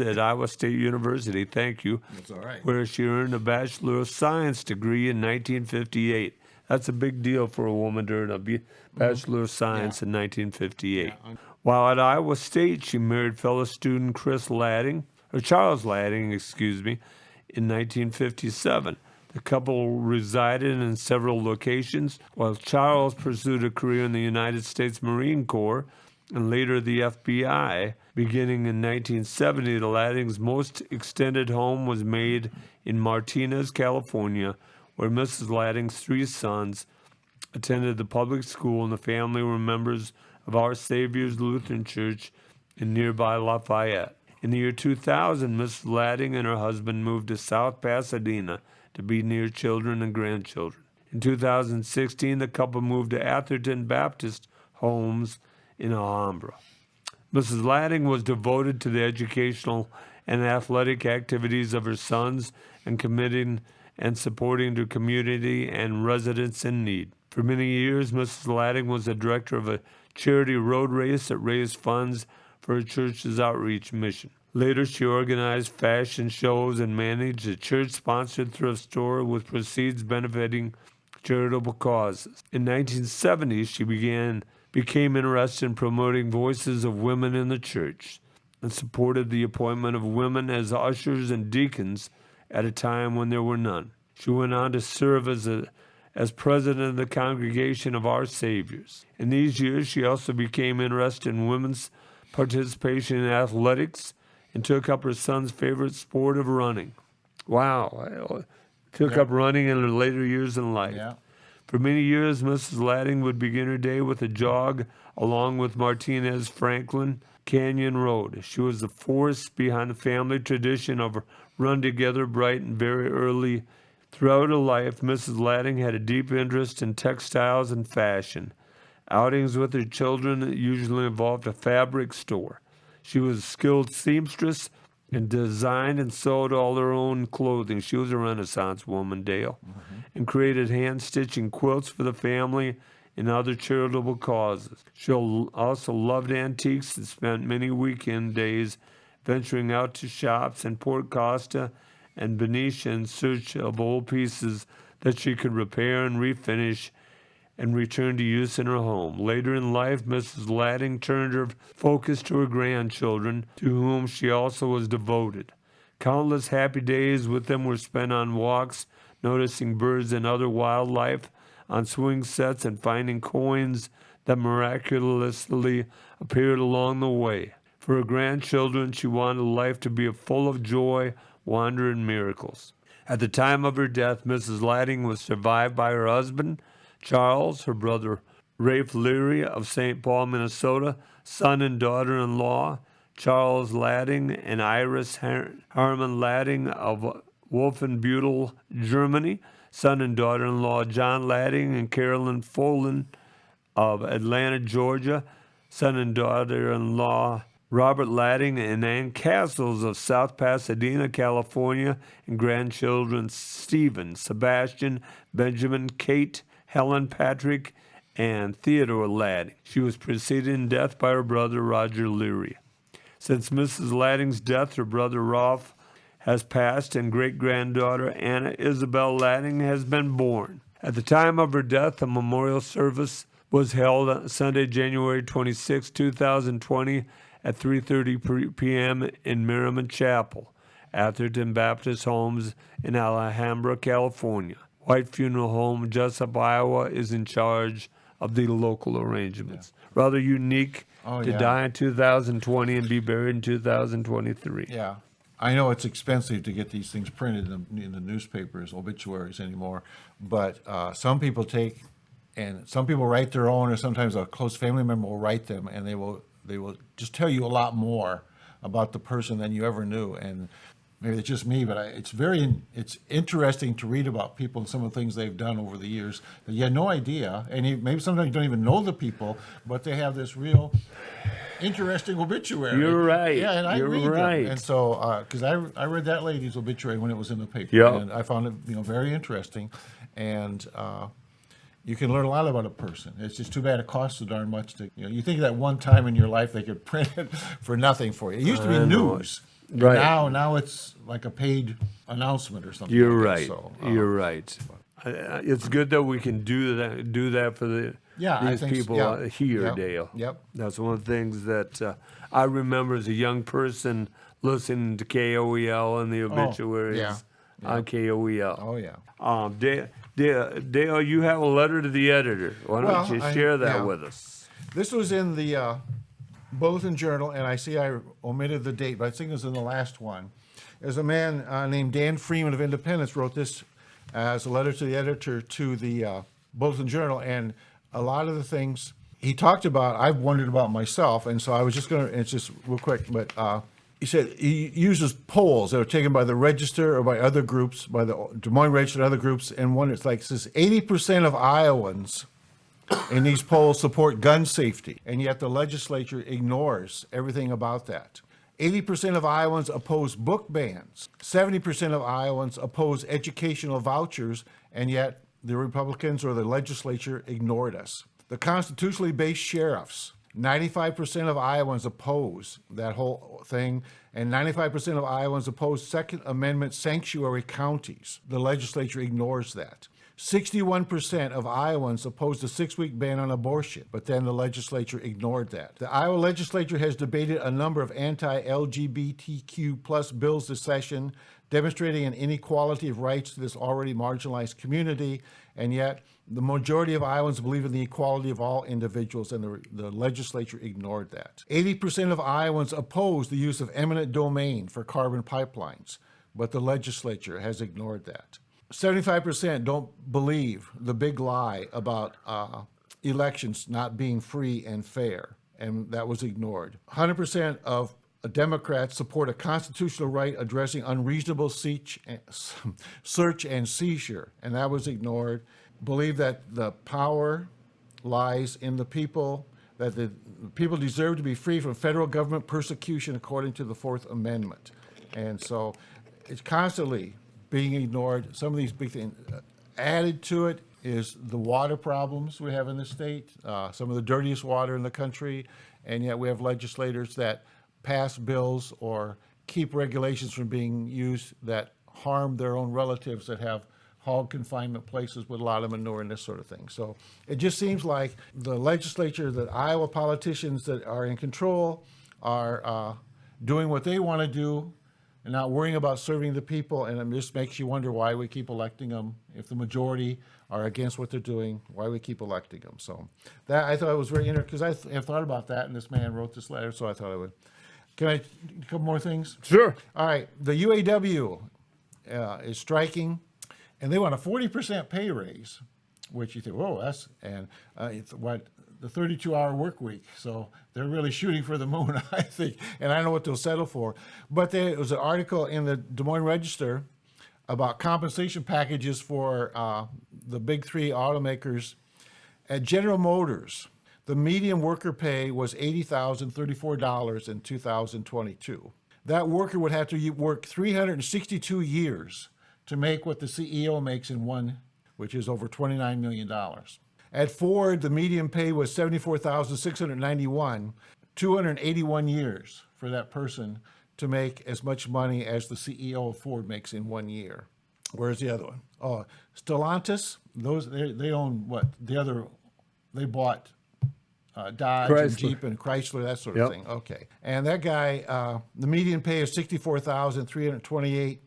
at Iowa State University, That's all right. where she earned a Bachelor of Science degree in 1958. That's a big deal for a woman to earn a Bachelor of Science in 1958. Yeah. While at Iowa State, she married fellow student Charles Ladding, in 1957. The couple resided in several locations, while Charles pursued a career in the United States Marine Corps and later the FBI. Beginning in 1970, the Laddings' most extended home was made in Martinez, California, where Mrs. Ladding's 3 sons attended the public school, and the family were members of Our Savior's Lutheran Church in nearby Lafayette. In the year 2000, Mrs. Ladding and her husband moved to South Pasadena to be near children and grandchildren. In 2016, the couple moved to Atherton Baptist Homes in Alhambra. Mrs. Ladding was devoted to the educational and athletic activities of her sons and committing and supporting the community and residents in need. For many years, Mrs. Ladding was the director of a charity road race that raised funds for her church's outreach mission. Later, she organized fashion shows and managed a church-sponsored thrift store with proceeds benefiting charitable causes. In 1970, she became interested in promoting voices of women in the church and supported the appointment of women as ushers and deacons at a time when there were none. She went on to serve as president of the Congregation of Our Saviors. In these years, she also became interested in women's participation in athletics and took up her son's favorite sport of running. Wow. Took up running in her later years in life. Yeah. For many years, Mrs. Ladding would begin her day with a jog along with Martinez Franklin Canyon Road. She was the force behind the family tradition of run together bright and very early. Throughout her life, Mrs. Ladding had a deep interest in textiles and fashion. Outings with her children usually involved a fabric store. She was a skilled seamstress and designed and sewed all her own clothing. She was a Renaissance woman, Dale, and created hand-stitching quilts for the family and other charitable causes. She also loved antiques and spent many weekend days venturing out to shops in Port Costa and Benicia in search of old pieces that she could repair and refinish and return to use in her home. Later in life, Mrs. Ladding turned her focus to her grandchildren, to whom she also was devoted. Countless happy days with them were spent on walks, noticing birds and other wildlife, on swing sets, and finding coins that miraculously appeared along the way. For her grandchildren, she wanted life to be full of joy, wonder, and miracles. At the time of her death, Mrs. Ladding was survived by her husband, Charles, her brother Rafe Leary of St. Paul, Minnesota, son and daughter-in-law, Charles Ladding and Iris Harmon Ladding of Wolfenbüttel, Germany, son and daughter-in-law John Ladding and Carolyn Folan of Atlanta, Georgia, son and daughter-in-law Robert Ladding and Ann Castles of South Pasadena, California, and grandchildren Stephen, Sebastian, Benjamin, Kate, Helen, Patrick, and Theodore Ladding. She was preceded in death by her brother Roger Leary. Since Mrs. Ladding's death, her brother Rolf has passed, and great-granddaughter Anna Isabel Ladding has been born. At the time of her death, a memorial service was held on Sunday, January 26, 2020, at 3:30 p.m. in Merriman Chapel, Atherton Baptist Homes in Alhambra, California. White Funeral Home, Jesup, Iowa, is in charge of the local arrangements. Rather unique to die in 2020 and be buried in 2023. Yeah. I know it's expensive to get these things printed in the newspapers, obituaries anymore, but some people write their own, or sometimes a close family member will write them, and they will just tell you a lot more about the person than you ever knew. And maybe it's just me, but it's interesting to read about people and some of the things they've done over the years that you had no idea, and maybe sometimes you don't even know the people, but they have this real interesting obituary. You're right. Yeah, and I You're read right. them, and so because I read that lady's obituary when it was in the paper, Yeah. and I found it very interesting, and you can learn a lot about a person. It's just too bad it costs so darn much to, you think that one time in your life they could print it for nothing for you. It used to be I know news. And Right. now it's like a paid announcement or something. You're like right. that. So, You're right. It's good that we can do that for I these think so. people Yeah. here, Yep. Dale. Yep. That's one of the things that I remember as a young person listening to KOEL and the obituaries yeah. on KOEL. Oh yeah. Dale, you have a letter to the editor. Why don't Well, you share that yeah. with us? This was in the Bulletin Journal, and I see I omitted the date, but I think it was in the last one. There's a man named Dan Freeman of Independence wrote this as a letter to the editor to the Bulletin Journal, and a lot of the things he talked about, I've wondered about myself, and so I was just going to, it's just real quick, but he said he uses polls that are taken by the Register or by other groups, by the Des Moines Register and other groups, and one it's like says 80% of Iowans in these polls support gun safety, and yet the legislature ignores everything about that. 80% of Iowans oppose book bans. 70% of Iowans oppose educational vouchers, and yet the Republicans or the legislature ignored us. The constitutionally based sheriffs, 95% of Iowans oppose that whole thing, and 95% of Iowans oppose Second Amendment sanctuary counties. The legislature ignores that. 61% of Iowans opposed a 6-week ban on abortion, but then the legislature ignored that. The Iowa legislature has debated a number of anti-LGBTQ plus bills this session, demonstrating an inequality of rights to this already marginalized community, and yet the majority of Iowans believe in the equality of all individuals, and the legislature ignored that. 80% of Iowans oppose the use of eminent domain for carbon pipelines, but the legislature has ignored that. 75% don't believe the big lie about elections not being free and fair, and that was ignored. 100% of Democrats support a constitutional right addressing unreasonable search and seizure, and that was ignored. Believe that the power lies in the people, that the people deserve to be free from federal government persecution according to the Fourth Amendment. And so it's constantly being ignored. Some of these big things. Added to it is the water problems we have in the state, some of the dirtiest water in the country, and yet we have legislators that pass bills or keep regulations from being used that harm their own relatives that have hog confinement places with a lot of manure and this sort of thing. So it just seems like the legislature, that Iowa politicians that are in control are doing what they want to do and not worrying about serving the people, and it just makes you wonder why we keep electing them. If the majority are against what they're doing, why we keep electing them. So that, I thought it was very interesting, because I have thought about that, and this man wrote this letter, so I thought I would. Can I, a couple more things? Sure. All right, the UAW is striking, and they want a 40% pay raise, which you think, whoa, that's, and it's what, the 32-hour work week. So they're really shooting for the moon, I think, and I don't know what they'll settle for. But there was an article in the Des Moines Register about compensation packages for the big three automakers. At General Motors, the median worker pay was $80,034 in 2022. That worker would have to work 362 years to make what the CEO makes in one, which is over $29 million. At Ford, the median pay was $74,691, 281 years for that person to make as much money as the CEO of Ford makes in 1 year. Where's the other one? Oh, Stellantis, those they own what? The other, they bought Dodge Chrysler. and Jeep and Chrysler, that sort of thing. Okay. And that guy, the median pay is $64,328.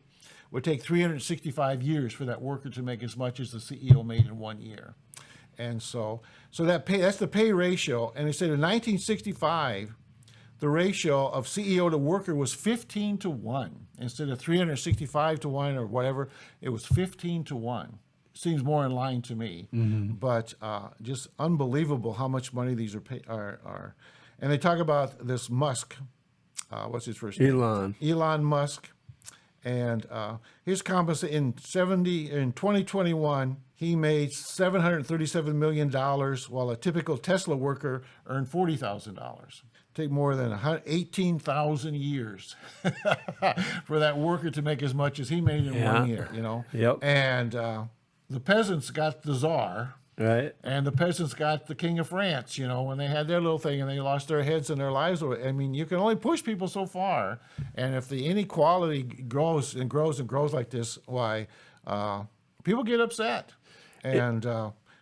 Would take 365 years for that worker to make as much as the CEO made in 1 year. And so that pay, that's the pay ratio. And they said in 1965, the ratio of CEO to worker was 15 to 1. Instead of 365 to 1 or whatever, it was 15 to 1. Seems more in line to me. Mm-hmm. But just unbelievable how much money these are. And they talk about this Musk, what's his first name? Elon. Elon Musk. And his compensation in 2021, he made $737 million, while a typical Tesla worker earned $40,000. Take more than 18,000 years for that worker to make as much as he made in 1 year, you know? Yep. And the peasants got the czar, Right. and the peasants got the king of France, you know, when they had their little thing and they lost their heads and their lives. I mean, you can only push people so far. And if the inequality grows and grows and grows like this, why, people get upset. And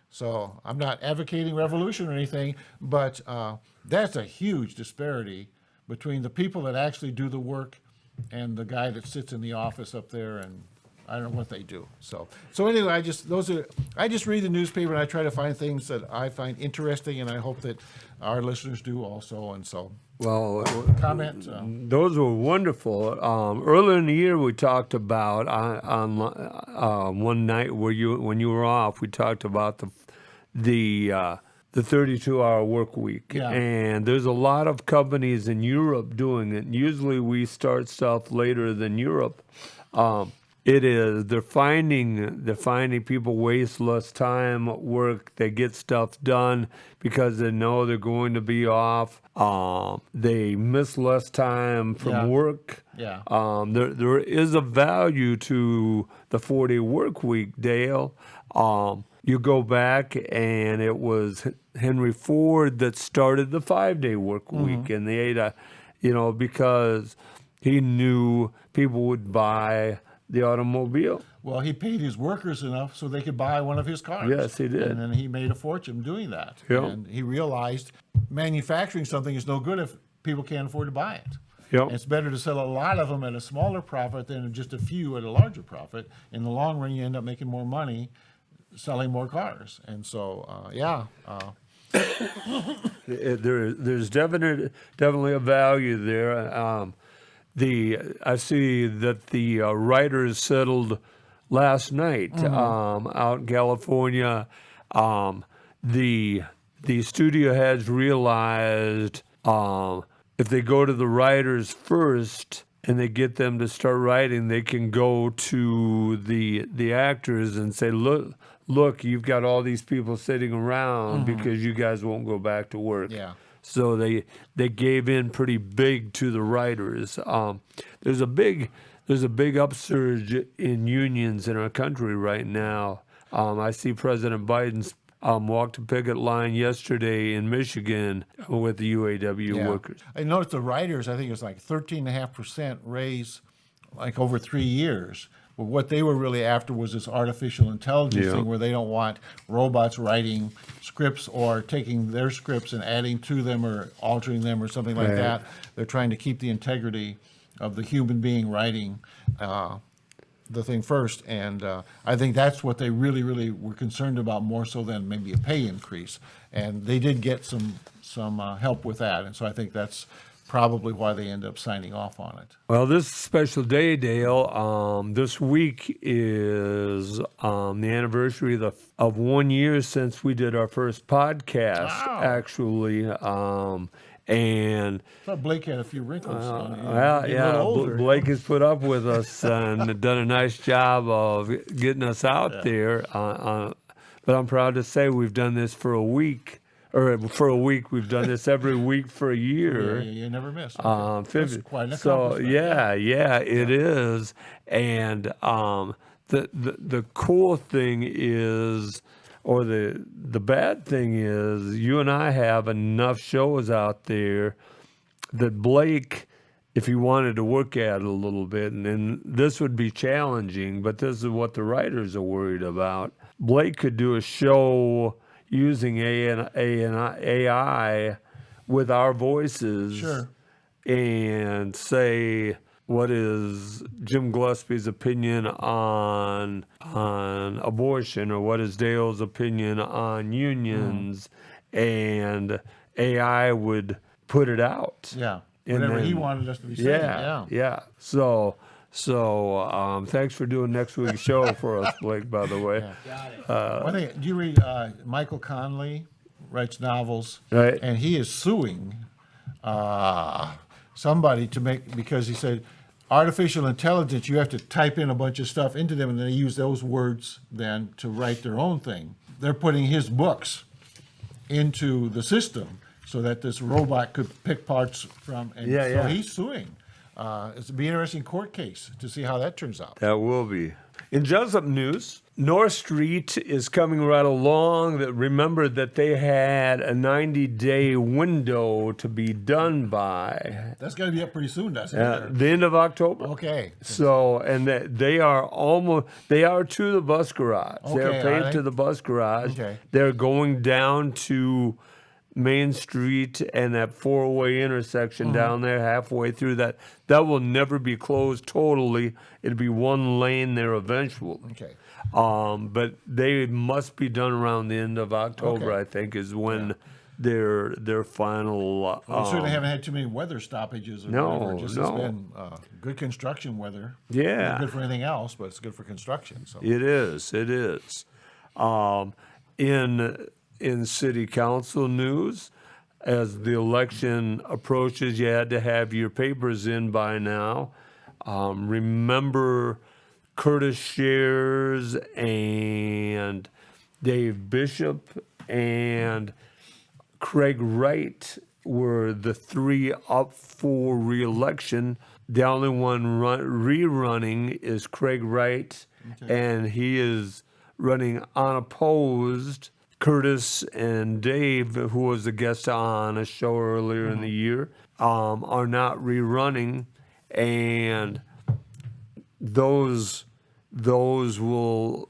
so I'm not advocating revolution or anything, but that's a huge disparity between the people that actually do the work and the guy that sits in the office up there, and I don't know what they do. So anyway, I just read the newspaper and I try to find things that I find interesting, and I hope that our listeners do also. And so, Well, comment. those were wonderful. Earlier in the year, we talked about on one night when you were off. We talked about the 32-hour work week, Yeah. and there's a lot of companies in Europe doing it. Usually, we start stuff later than Europe. They're finding people waste less time at work. They get stuff done because they know they're going to be off. They miss less time from Yeah. work. Yeah. There is a value to the 4-day work week, Dale. You go back, and it was Henry Ford that started the 5-day work week, and the 8, because he knew people would buy the automobile. Well, he paid his workers enough so they could buy one of his cars. Yes, he did. And then he made a fortune doing that. Yep. And he realized manufacturing something is no good if people can't afford to buy it. Yep. It's better to sell a lot of them at a smaller profit than just a few at a larger profit. In the long run, you end up making more money selling more cars. And so, There's definitely a value there. I see that the writers settled last night out in California. The studio heads realized if they go to the writers first and they get them to start writing, they can go to the actors and say, look, you've got all these people sitting around because you guys won't go back to work. Yeah. So they gave in pretty big to the writers. There's a big upsurge in unions in our country right now. I see President Biden's walked a picket line yesterday in Michigan with the UAW workers. I noticed the writers, I think it was like 13.5% raise like over 3 years. But what they were really after was this artificial intelligence thing where they don't want robots writing scripts or taking their scripts and adding to them or altering them or something like that. They're trying to keep the integrity of the human being writing the thing first. And I think that's what they really, really were concerned about more so than maybe a pay increase. And they did get some help with that. And so I think that's probably why they end up signing off on it. Well, this special day, Dale, this week is the anniversary of 1 year since we did our first podcast, actually. And I thought Blake had a few wrinkles. Blake has put up with us and done a nice job of getting us out there. But I'm proud to say we've done this for a week. Or for a week, we've done this every week for a year. You never miss. That's quite an accomplishment. So it is. And the cool thing is, or the bad thing is, you and I have enough shows out there that Blake, if he wanted to work at it a little bit, and this would be challenging, but this is what the writers are worried about. Blake could do a show using AI with our voices, Sure, and say, what is Jim Gillespie's opinion on abortion, or what is Dale's opinion on unions, and AI would put it out. yeah. And Whatever he then- wanted us to be saying. Yeah. So thanks for doing next week's show for us, Blake, by the way. One thing, do you read Michael Conley writes novels, Right. and he is suing somebody because he said artificial intelligence, you have to type in a bunch of stuff into them, and then they use those words then to write their own thing. They're putting his books into the system so that this robot could pick parts from, and so he's suing. It'll be an interesting court case to see how that turns out. That will be. In Jesup news, North Street is coming right along. Remember that they had a 90-day window to be done by. That's going to be up pretty soon, doesn't it? The end of October. Okay. So, and they are to the bus garage. Okay, They're paved to the bus garage. Okay. They're going down to Main Street and that four-way intersection down there, halfway through that. That will never be closed totally. It'll be one lane there eventually. Okay. But they must be done around the end of October, Okay. I think, is when their final. Well, we certainly haven't had too many weather stoppages or whatever. It's been good construction weather. Yeah. Not good for anything else, but it's good for construction. So. It is. In city council news, as the election approaches, you had to have your papers in by now. Remember Curtis Shares and Dave Bishop and Craig Wright were the three up for re-election. The only one rerunning is Craig Wright, and he is running unopposed. Curtis and Dave, who was a guest on a show earlier in the year, are not rerunning, and those will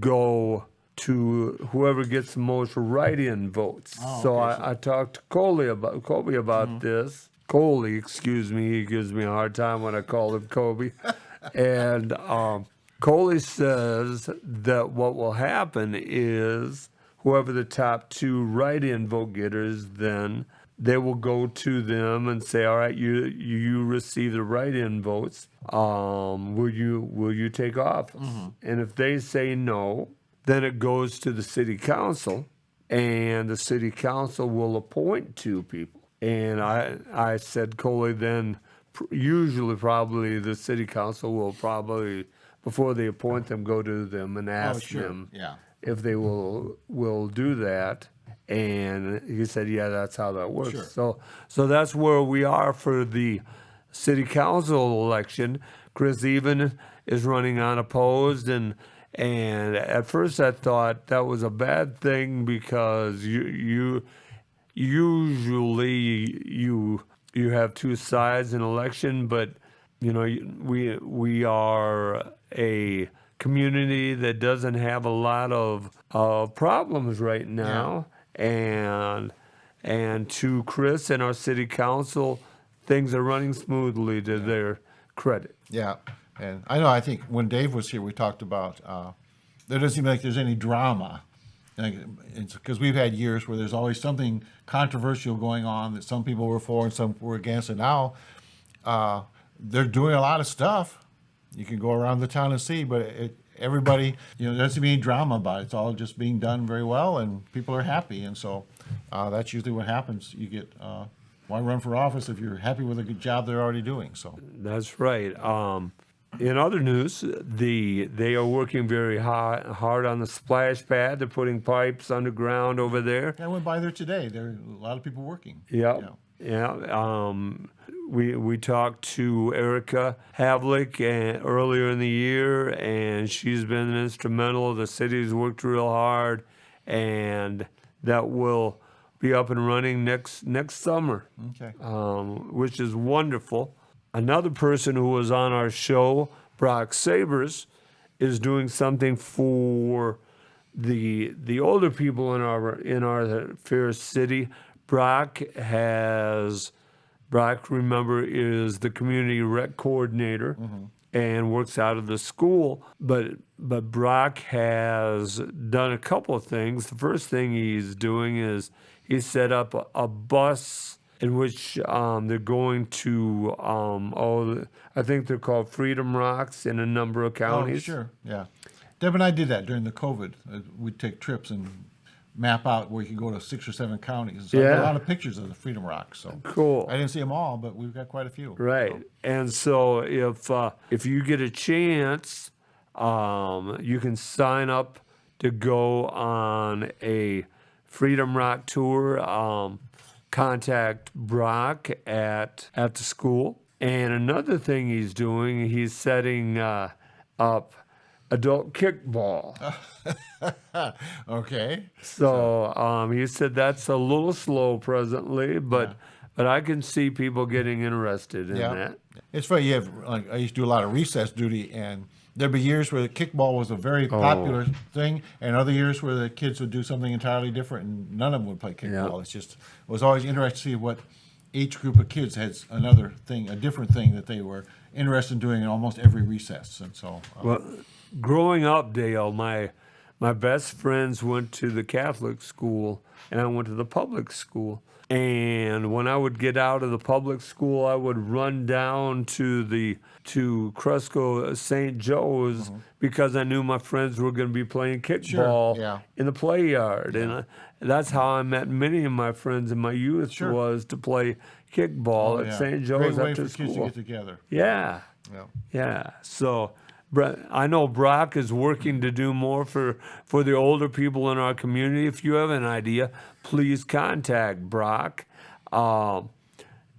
go to whoever gets the most write-in votes. I talked to Coley about this. Coley, excuse me, he gives me a hard time when I call him Kobe. And Coley says that what will happen is whoever the top two write-in vote getters, then they will go to them and say, all right, you receive the write-in votes. Will you take office? And if they say no, then it goes to the city council, and the city council will appoint two people. And I said, Coley, then usually probably the city council will probably, before they appoint them, go to them and ask them if they will do that. And he said, yeah, that's how that works. Sure. So that's where we are for the city council election. Chris Even is running unopposed, and at first I thought that was a bad thing because you have two sides in election, but you know we are a community that doesn't have a lot of problems right now. And to Chris and our city council, things are running smoothly to their credit. Yeah, and I think when Dave was here, we talked about there doesn't seem like there's any drama. Because we've had years where there's always something controversial going on that some people were for and some were against, and now they're doing a lot of stuff. You can go around the town and see, but everybody, there doesn't be any drama about it. It's all just being done very well, and people are happy. And so that's usually what happens. You get, why run for office if you're happy with a good job they're already doing? So that's right. In other news, they are working very hard on the splash pad. They're putting pipes underground over there. I went by there today. There are a lot of people working. Yeah. We talked to Erica Havlick earlier in the year, and she's been instrumental. The city's worked real hard, and that will be up and running next summer, which is wonderful. Another person who was on our show, Brock Sabers, is doing something for the older people in our fair city. Brock, remember, is the community rec coordinator and works out of the school. But Brock has done a couple of things. The first thing he's doing is he set up a bus in which they're going to, I think they're called Freedom Rocks in a number of counties. Oh, sure, yeah. Deb and I did that during the COVID. We'd take trips and map out where you can go to 6 or 7 counties. So I got Yeah. a lot of pictures of the Freedom Rocks. So Cool. I didn't see them all, but we've got quite a few. Right. So, And so if you get a chance, you can sign up to go on a Freedom Rock tour. Contact Brock at the school. And another thing he's doing, he's setting up adult kickball. okay. So he said that's a little slow presently, but I can see people getting interested in that. It's funny. You have like I used to do a lot of recess duty, and there'd be years where the kickball was a very popular thing, and other years where the kids would do something entirely different, and none of them would play kickball. Yeah. It's just it was always interesting to see what each group of kids has another thing, a different thing that they were interested in doing in almost every recess, and so. Well, growing up, Dale, my best friends went to the Catholic school, and I went to the public school. And when I would get out of the public school, I would run down to Cresco St. Joe's because I knew my friends were going to be playing kickball in the play yard. And that's how I met many of my friends in my youth was to play kickball at St. Joe's Great way after for school. kids to get together. Yeah. So I know Brock is working to do more for the older people in our community. If you have an idea, please contact Brock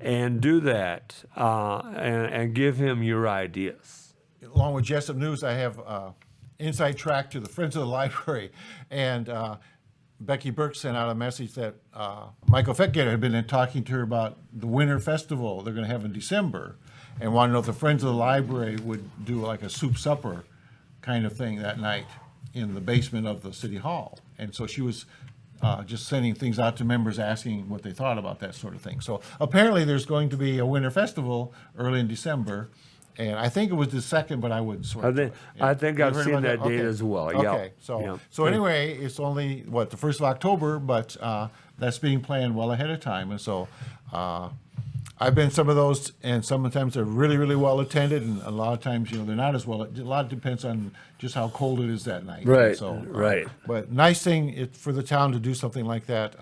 and do that and give him your ideas. Along with Jesup News, I have inside track to the Friends of the Library, and Becky Burke sent out a message that Michael Fettgater had been talking to her about the Winter Festival they're going to have in December, and wanted to know if the Friends of the Library would do like a soup supper kind of thing that night in the basement of the City Hall. And so she was just sending things out to members asking what they thought about that sort of thing. So apparently there's going to be a Winter Festival early in December, and I think it was the 2nd, but I wouldn't swear. I think You I've heard seen about that date as well. Okay, so anyway, it's only, the 1st of October, but that's being planned well ahead of time. And so I've been some of those, and sometimes they're really, really well attended, and a lot of times, they're not as well. A lot depends on just how cold it is that night. Right, And so, right. But nice thing for the town to do something like that.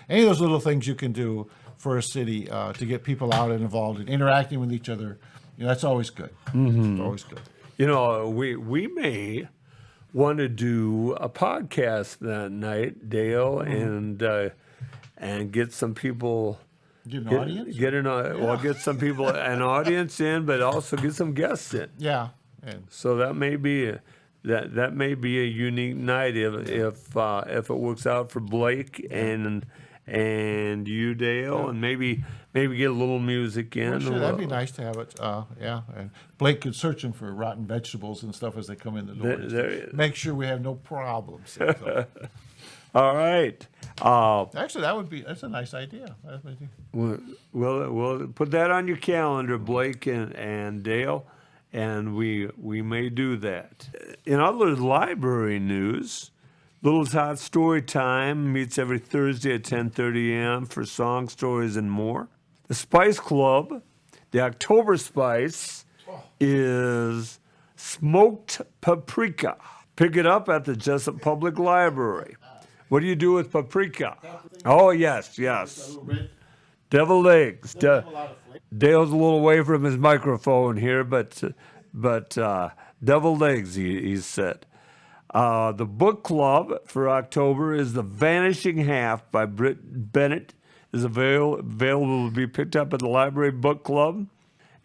Any of those little things you can do for a city to get people out and involved and interacting with each other, that's always good. It's always good. We may want to do a podcast that night, Dale, and get some people. Get an audience? Get some people, an audience in, but also get some guests in. Yeah. And So that may be that may be a unique night if it works out for Blake and you, Dale, and maybe get a little music in. sure, that'd be nice to have it. And Blake could search them for rotten vegetables and stuff as they come in the door. There- Make sure we have no problems. So. All right. Actually, that's a nice idea. We'll put that on your calendar, Blake and Dale, and we may do that. In other library news, Little's Hot Story Time meets every Thursday at 10:30 a.m. for song stories and more. The Spice Club, the October Spice, is smoked paprika. Pick it up at the Jesup Public Library. What do you do with paprika? Oh, yes. Deviled eggs. Dale's a little away from his microphone here, but deviled eggs, he said. The book club for October is The Vanishing Half by Britt Bennett. Is available to be picked up at the Library Book Club,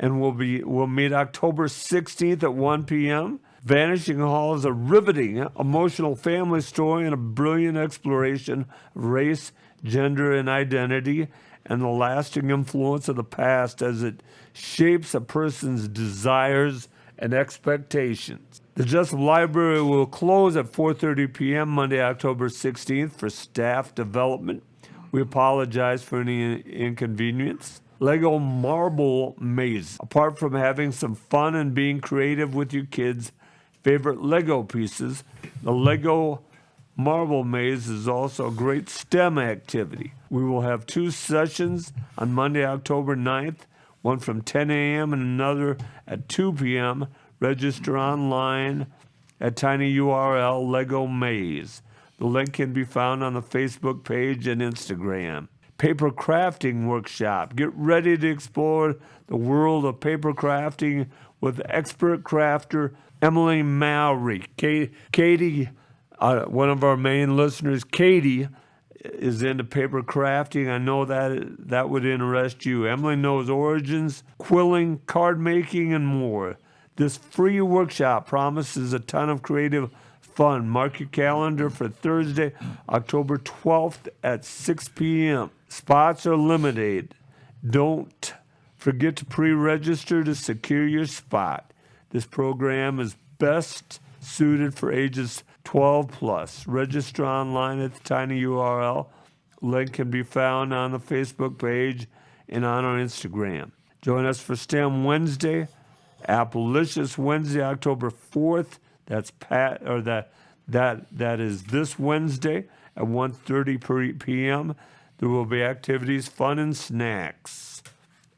and we'll meet October 16th at 1 p.m. Vanishing Hall is a riveting, emotional family story and a brilliant exploration of race, gender, and identity, and the lasting influence of the past as it shapes a person's desires and expectations. The Jesup Library will close at 4:30 p.m. Monday, October 16th for staff development. We apologize for any inconvenience. Lego Marble Maze. Apart from having some fun and being creative with your kids' favorite Lego pieces, the Lego Marble Maze is also a great STEM activity. We will have 2 sessions on Monday, October 9th, one from 10 a.m. and another at 2 p.m. Register online at tinyurl Lego Maze. The link can be found on the Facebook page and Instagram. Paper crafting workshop. Get ready to explore the world of paper crafting with expert crafter Emily Mowry. Katie, one of our main listeners, Katie, is into paper crafting. I know that would interest you. Emily knows origins, quilling, card making, and more. This free workshop promises a ton of creative fun. Mark your calendar for Thursday, October 12th at 6 p.m. Spots are limited. Don't forget to pre-register to secure your spot. This program is best suited for ages 12 plus. Register online at the tiny URL. Link can be found on the Facebook page and on our Instagram. Join us for STEM Wednesday, Applicious Wednesday, October 4th. That is this Wednesday at 1:30 p.m. There will be activities, fun, and snacks.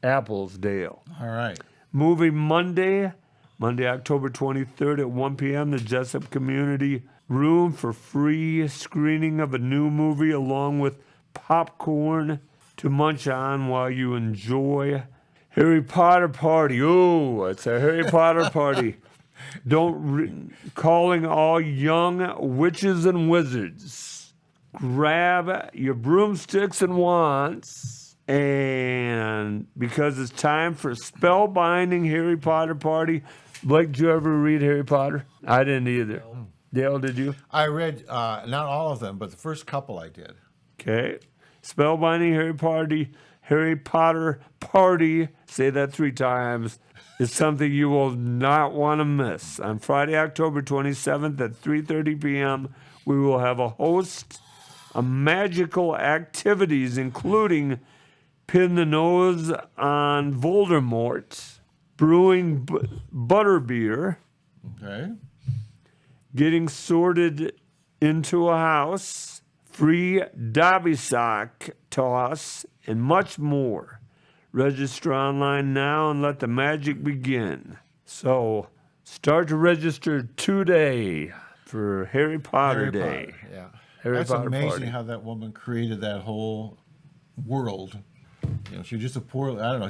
Applesdale. All right. Movie Monday, October 23rd at 1 p.m. The Jesup Community Room for free screening of a new movie along with popcorn to munch on while you enjoy. Harry Potter party. Oh, it's a Harry Potter party. Calling all young witches and wizards. Grab your broomsticks and wands, and because it's time for spellbinding Harry Potter party. Blake, did you ever read Harry Potter? I didn't either. Dale, did you? I read not all of them, but the first couple I did. Okay. Spellbinding Harry Potter party, say that 3 times, is something you will not want to miss. On Friday, October 27th at 3:30 p.m., we will have a host of magical activities, including pin the nose on Voldemort, brewing butterbeer, Okay. getting sorted into a house, free Dobby sock toss, and much more. Register online now and let the magic begin. So, start to register today for Harry Potter Day. Potter, yeah. Harry That's Potter amazing party. how that woman created that whole world. You know, she was just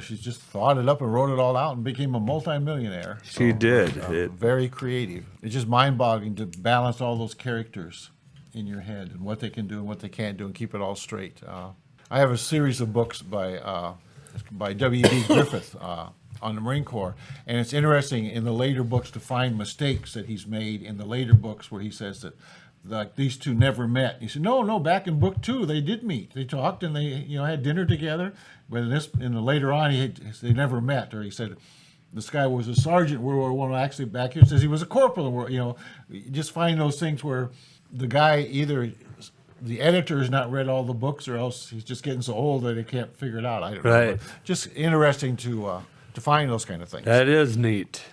she just thought it up and wrote it all out and became a multimillionaire. She did. Very creative. It's just mind-boggling to balance all those characters in your head and what they can do and what they can't do and keep it all straight. I have a series of books by W.B. Griffith on the Marine Corps, and it's interesting in the later books to find mistakes that he's made in the later books where he says that like these two never met. He said, no, back in book 2 they did meet. They talked and they had dinner together. But in the later on they never met. Or he said this guy was a sergeant World War I. Actually back here says he was a corporal. You just find those things where the guy either the editor has not read all the books or else he's just getting so old that he can't figure it out. I don't know. Right. But just interesting to find those kind of things. That is neat.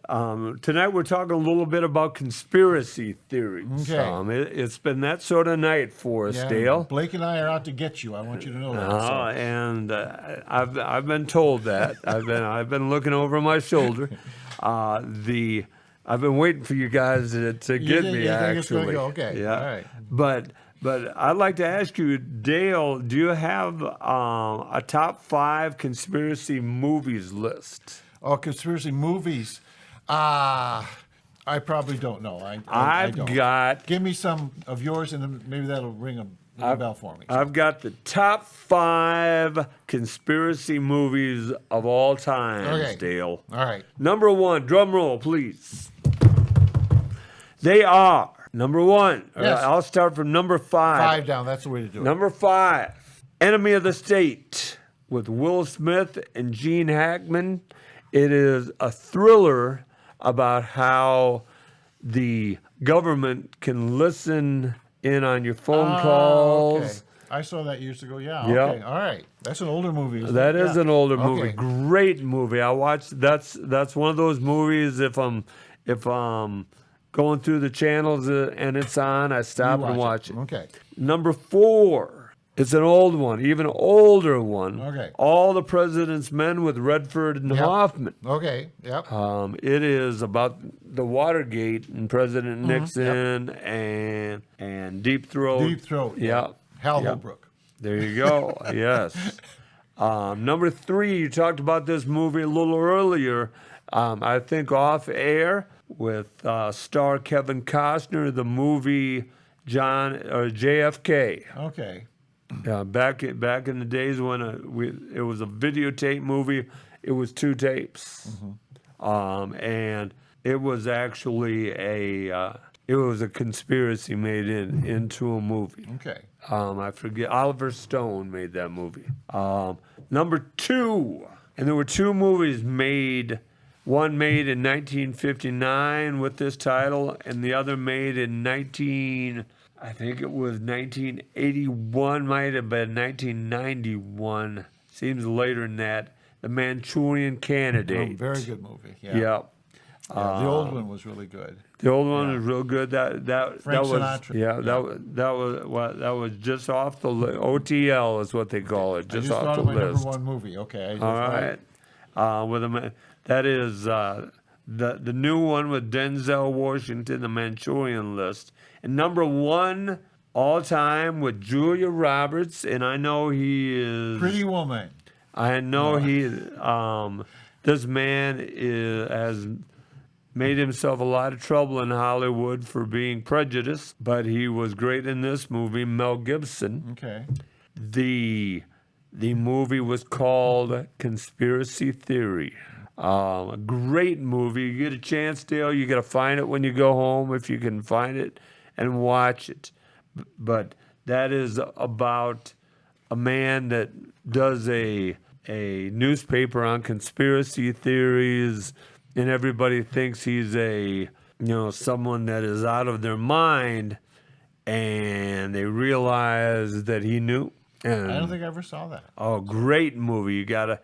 Tonight we're talking a little bit about conspiracy theories. Okay. It's been that sort of night for us, Yeah, Dale. Blake and I are out to get you. I want you to know that. So. And I've been told that. I've been looking over my shoulder. I've been waiting for you guys to get me. You think it's gonna Actually, go? Okay. yeah. All right. But I'd like to ask you, Dale, do you have a top 5 conspiracy movies list? Oh, conspiracy movies. I probably don't know. I I've don't. got Give me some of yours, and then maybe that'll ring a bell for me. I've got the top 5 conspiracy movies of all time, Okay. Dale. All right. Number 1, drum roll, please. They are number 1. Yes. I'll start from number 5. 5 down. That's the way to do it. Number 5, Enemy of the State with Will Smith and Gene Hackman. It is a thriller about how the government can listen in on your phone calls. Okay. I saw that years ago. Yeah. Yep. Okay. All right. That's an older movie. Isn't That it? is Yeah. an older movie. Okay. Great movie. I watched. That's one of those movies. If I'm going through the channels and it's on, I stop and watch it. Okay. Number 4. It's an old one, even older one. Okay. All the President's Men with Redford and Hoffman. Okay. Yep. It is about the Watergate and President Nixon and and Deep Throat. Deep Throat. Yeah. Hal Yeah. Holbrook. There you go. Yes. Number 3, you talked about this movie a little earlier. I think off air with star Kevin Costner, the movie JFK. Okay. Back in the days when it was a videotape movie, it was 2 tapes, and it was actually it was a conspiracy made into a movie. Okay. I forget. Oliver Stone made that movie. Number 2, and there were 2 movies made. One made in 1959 with this title, and the other made in I think it was 1981, might have been 1991. Seems later than that. The Manchurian Candidate. Oh, very good movie. Yeah. Yep. Yeah, the old one was really good. The old one was real good. That Frank was Sinatra. yeah. That was just off the OTL is what they call it. I Just just off thought the of my list. number 1 movie. Okay. All right. That is the new one with Denzel Washington, The Manchurian List, and number 1 all time with Julia Roberts, and I know he is. Pretty Woman. I know he. This man has made himself a lot of trouble in Hollywood for being prejudiced, but he was great in this movie. Mel Gibson. Okay. The movie was called Conspiracy Theory. A great movie. You get a chance, Dale, you got to find it when you go home if you can find it and watch it. But that is about a man that does a newspaper on conspiracy theories, and everybody thinks he's someone that is out of their mind, and they realize that he knew. And, I don't think I ever saw that. oh, great movie! You've got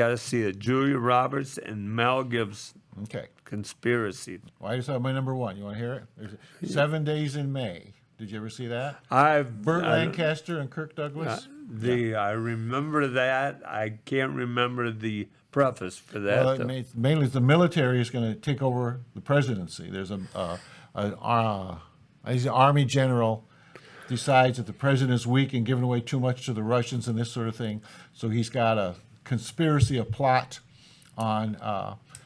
to see it. Julia Roberts and Mel Gibson. Okay. Conspiracy. Well, I just have my number 1. You want to hear it? There's 7 Days in May. Did you ever see that? Burt Lancaster and Kirk Douglas. I remember that. I can't remember the preface for that. Well, though. mainly the military is going to take over the presidency. There's he's an army general, decides that the president is weak and giving away too much to the Russians and this sort of thing. So he's got a conspiracy, a plot on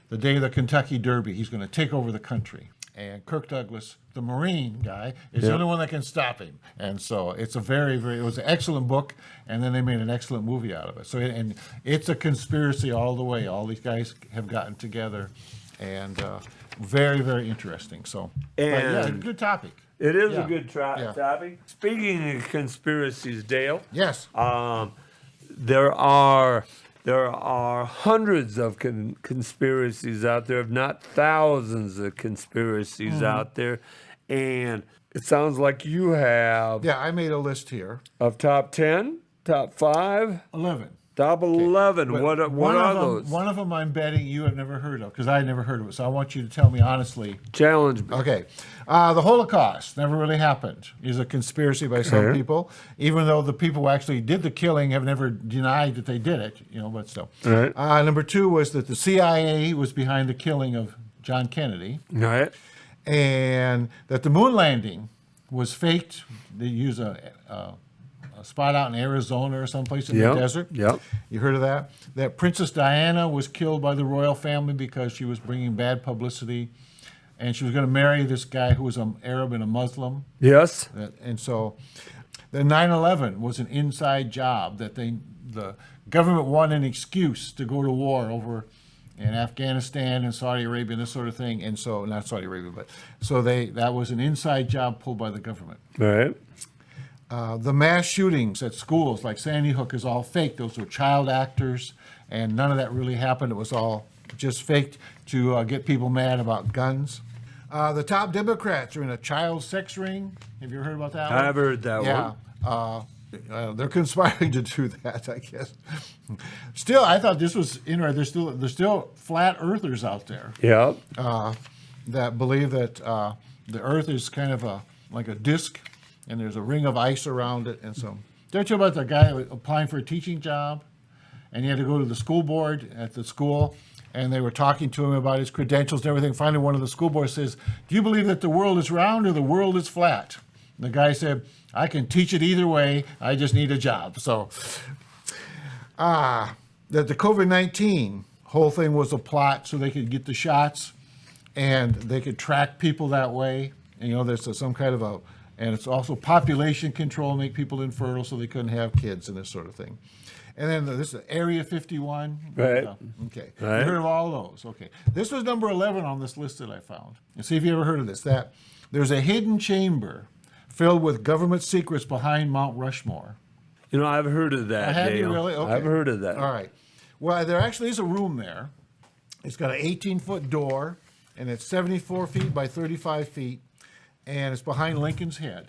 the day of the Kentucky Derby. He's going to take over the country. And Kirk Douglas, the Marine guy, is the only one that can stop him. And so it's it was an excellent book, and then they made an excellent movie out of it. So and it's a conspiracy all the way. All these guys have gotten together, and very, very interesting. So, but yeah, good topic. It is Yeah. a good Yeah. topic. Speaking of conspiracies, Dale, Yes. there are hundreds of conspiracies out there, if not thousands of conspiracies out there, and it sounds like you have Yeah, I made a list here. of top 10, top 5, 11. top 11. But What one are of them, those? One of them I'm betting you have never heard of, because I had never heard of it. So I want you to tell me honestly. Challenge me. Okay. The Holocaust never really happened. Is a conspiracy by some Okay. people, even though the people who actually did the killing have never denied that they did it, but still. Right. Number 2 was that the CIA was behind the killing of John Kennedy, All right. and that the moon landing was faked. They use a spot out in Arizona or someplace in the desert. Yep. You heard of that? That Princess Diana was killed by the royal family because she was bringing bad publicity, and she was going to marry this guy who was an Arab and a Muslim. Yes. And so the 9/11 was an inside job that the government wanted an excuse to go to war over in Afghanistan and Saudi Arabia and this sort of thing. And so, not Saudi Arabia, but so that was an inside job pulled by the government. All right. The mass shootings at schools like Sandy Hook is all fake. Those were child actors, and none of that really happened. It was all just faked to get people mad about guns. The top Democrats are in a child sex ring. Have you ever heard about that one? I've heard that Yeah. one. They're conspiring to do that, I guess. Still, I thought this was interesting. There's still flat earthers out there Yep. that believe that the Earth is kind of like a disc, and there's a ring of ice around it. And so, did I tell you about the guy applying for a teaching job, and he had to go to the school board at the school, and they were talking to him about his credentials and everything. Finally, one of the school boards says, "Do you believe that the world is round or the world is flat?" The guy said, I can teach it either way. I just need a job. So, that the COVID-19 whole thing was a plot so they could get the shots and they could track people that way. And, there's some kind of and it's also population control, make people infertile so they couldn't have kids and this sort of thing. And then this is Area 51. Right. Okay. Right. You heard of all those. Okay. This was number 11 on this list that I found. And see if you ever heard of this. That there's a hidden chamber filled with government secrets behind Mount Rushmore. I've heard of that. Have you Dale. really? Okay. I've heard of that. All right. Well, there actually is a room there. It's got an 18-foot door, and it's 74 feet by 35 feet, and it's behind Lincoln's head.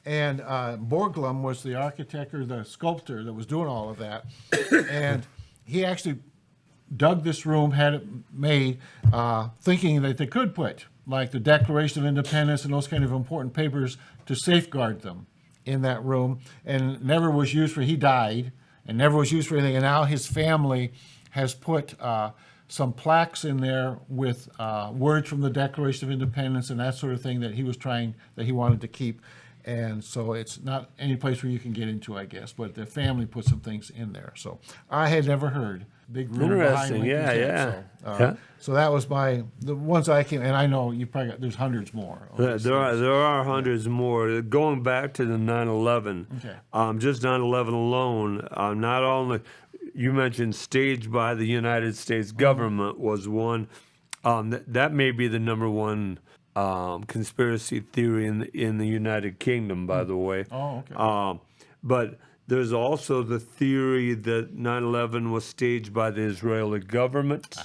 And Borglum was the architect or the sculptor that was doing all of that, and he actually dug this room, had it made, thinking that they could put like the Declaration of Independence and those kind of important papers to safeguard them in that room, and never was used for. He died, and never was used for anything. And now his family has put some plaques in there with words from the Declaration of Independence and that sort of thing that he wanted to keep. And so it's not any place where you can get into, I guess, but the family put some things in there. So I had never heard big room behind Interesting. Lincoln's head. Yeah. So that was the ones I came, and I know you probably there's hundreds more. There are hundreds more. Going back to the 9/11, Okay. just 9/11 alone, not only you mentioned staged by the United States government was one. That may be the number one conspiracy theory in the United Kingdom, by the way. Oh, okay. But there's also the theory that 9/11 was staged by the Israeli government.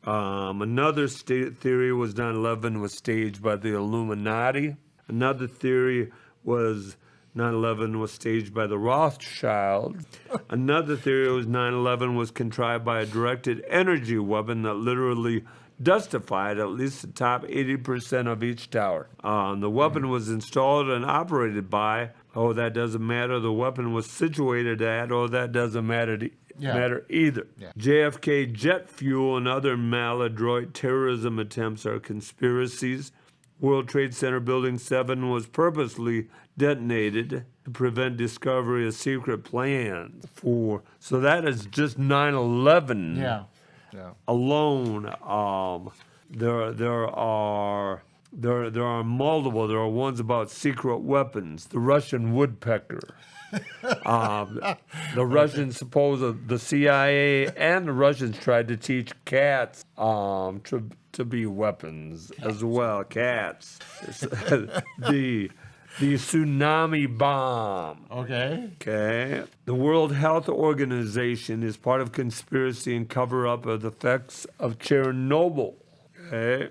Another theory was 9/11 was staged by the Illuminati. Another theory was 9/11 was staged by the Rothschilds. Another theory was 9/11 was contrived by a directed energy weapon that literally dustified at least the top 80% of each tower. The weapon was installed and operated by, that doesn't matter. The weapon was situated at, that doesn't matter either. Yeah. JFK jet fuel and other maladroit terrorism attempts are conspiracies. World Trade Center Building 7 was purposely detonated to prevent discovery of secret plans. So that is just 9/11. Yeah. Alone. There are multiple. There are ones about secret weapons. The Russian woodpecker. The Russians the CIA and the Russians tried to teach cats to be weapons as well. Cats. The tsunami bomb. Okay. The World Health Organization is part of conspiracy and cover-up of the effects of Chernobyl. Okay.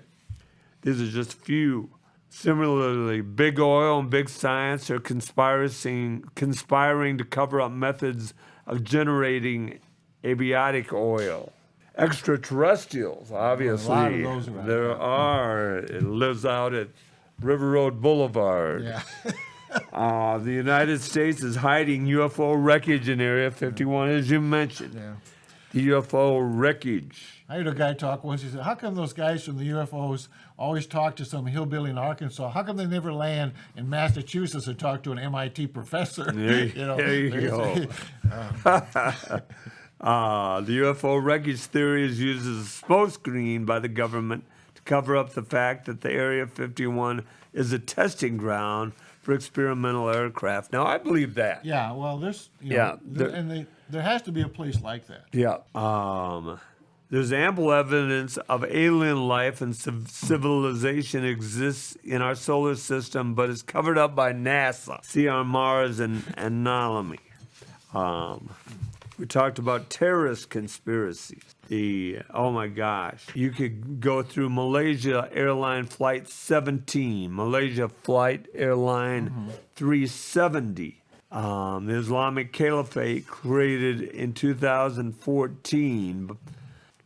These are just a few. Similarly, big oil and big science are conspiring to cover up methods of generating abiotic oil. Extraterrestrials, obviously. A lot of those around. There are. It lives out at River Road Boulevard. Yeah. The United States is hiding UFO wreckage in Area 51, as you mentioned. Yeah. The UFO wreckage. I heard a guy talk once. He said, how come those guys from the UFOs always talk to some hillbilly in Arkansas? How come they never land in Massachusetts or talk to an MIT professor? There you go. The UFO wreckage theory is used as a smokescreen by the government to cover up the fact that the Area 51 is a testing ground for experimental aircraft. Now, I believe that. Yeah, well, there's, there has to be a place like that. Yeah. There's ample evidence of alien life and civilization exists in our solar system, but is covered up by NASA. See on Mars and Nalami. We talked about terrorist conspiracies. Oh my gosh. You could go through Malaysia Airline Flight 17, Malaysia Flight Airline 370. The Islamic Caliphate created in 2014.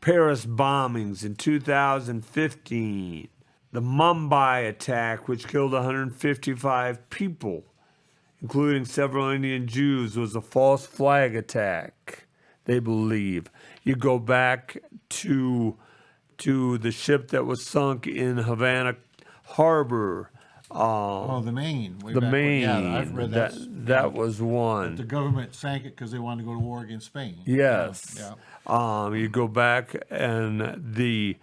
Paris bombings in 2015. The Mumbai attack, which killed 155 people, including several Indian Jews, was a false flag attack, they believe. You go back to the ship that was sunk in Havana Harbor, Oh, the Maine. Way the back when- Maine. Yeah, I've read that. That was The one. government sank it because they wanted to go to war against Spain. Yes. Yeah. You go back and the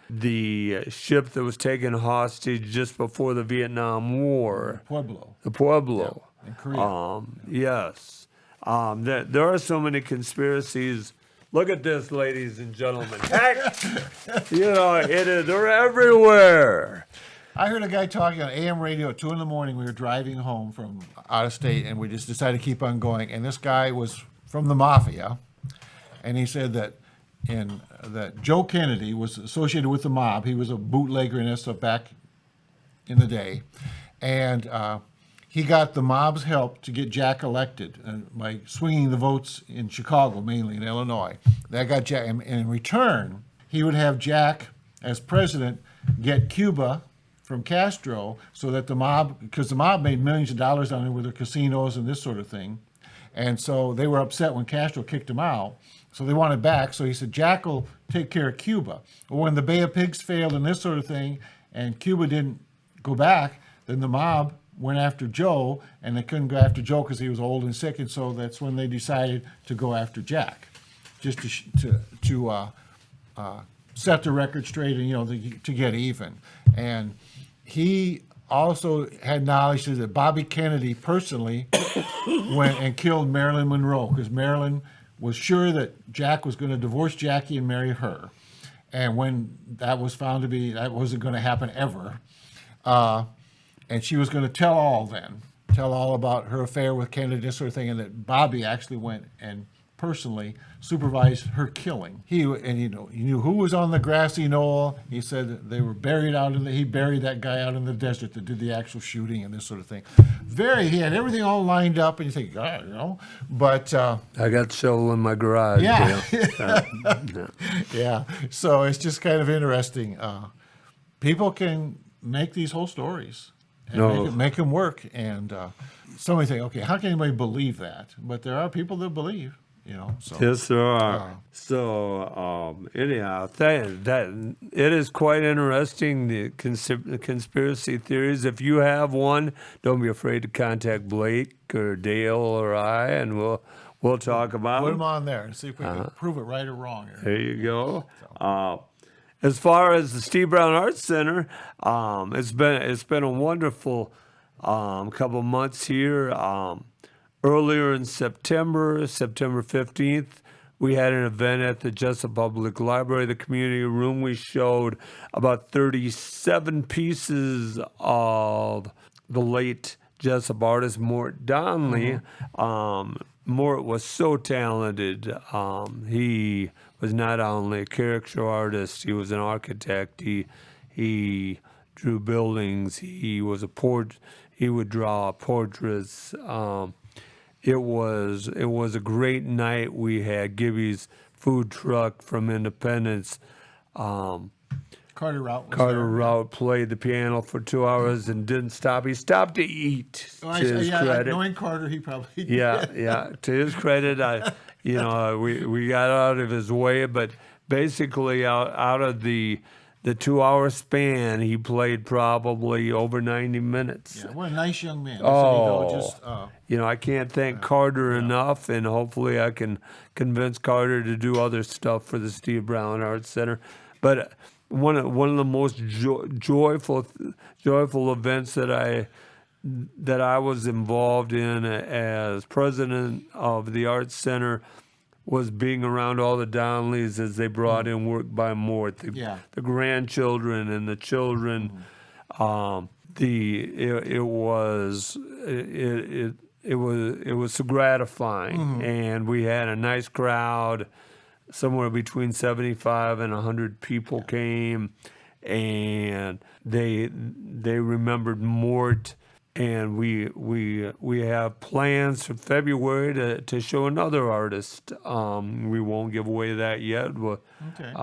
ship that was taken hostage just before the Vietnam War, Pueblo. the Pueblo. In Korea. Yes. There are so many conspiracies. Look at this, ladies and gentlemen. Heck, they're everywhere. I heard a guy talking on AM radio at 2 in the morning. We were driving home from out of state, and we just decided to keep on going. And this guy was from the mafia, and he said that that Joe Kennedy was associated with the mob. He was a bootlegger and stuff back in the day, and he got the mob's help to get Jack elected by swinging the votes in Chicago, mainly in Illinois. That got Jack, and in return, he would have Jack, as president, get Cuba from Castro, so that the mob, because the mob made millions of dollars down there with their casinos and this sort of thing, and so they were upset when Castro kicked him out, so they wanted back. So he said, Jack will take care of Cuba. Well, when the Bay of Pigs failed and this sort of thing, and Cuba didn't go back, then the mob went after Joe, and they couldn't go after Joe because he was old and sick, and so that's when they decided to go after Jack, just to set the record straight and to get even. And he also had knowledge that Bobby Kennedy personally went and killed Marilyn Monroe because Marilyn was sure that Jack was going to divorce Jackie and marry her, and when that was found to be that wasn't going to happen ever. And she was going to tell all about her affair with Kennedy, this sort of thing, and that Bobby actually went and personally supervised her killing. He knew who was on the grassy knoll. He said that they were buried he buried that guy out in the desert that did the actual shooting and this sort of thing. He had everything all lined up, and you think, God, but I got the shovel in my garage. yeah, Yeah. yeah. So it's just kind of interesting. People can make these whole stories. And make them work, and somebody think, okay, how can anybody believe that? But there are people that believe, So. Yes, there are. Anyhow, that it is quite interesting, the conspiracy theories. If you have one, don't be afraid to contact Blake or Dale or I, and we'll talk about Put them. them on there and see if we can prove it right or wrong. Here. There you go. As far as the Steve Brown Arts Center, it's been a wonderful couple months here. Earlier in September 15th, we had an event at the Jesup Public Library, the community room. We showed about 37 pieces of the late Jesup artist Mort Donnelly. Mort was so talented. He was not only a caricature artist, he was an architect. He drew buildings. He would draw portraits. It was a great night. We had Gibby's food truck from Independence. Carter Rout. Rout played the piano for 2 hours and didn't stop. He stopped to eat. To his credit. Knowing Carter, he probably did. Yeah. To his credit, we got out of his way, but basically out of the 2 hour span, he played probably over 90 minutes. Yeah, what a nice young man. I can't thank Carter enough, and hopefully I can convince Carter to do other stuff for the Steve Brown Arts Center. But one of the most joyful events that I was involved in as president of the Arts Center was being around all the Donnellys as they brought in work by Mort, the grandchildren and the children. It was so gratifying, and we had a nice crowd. Somewhere between 75 and 100 people came, and they remembered Mort. And we have plans for February to show another artist. We won't give away that yet, but hurry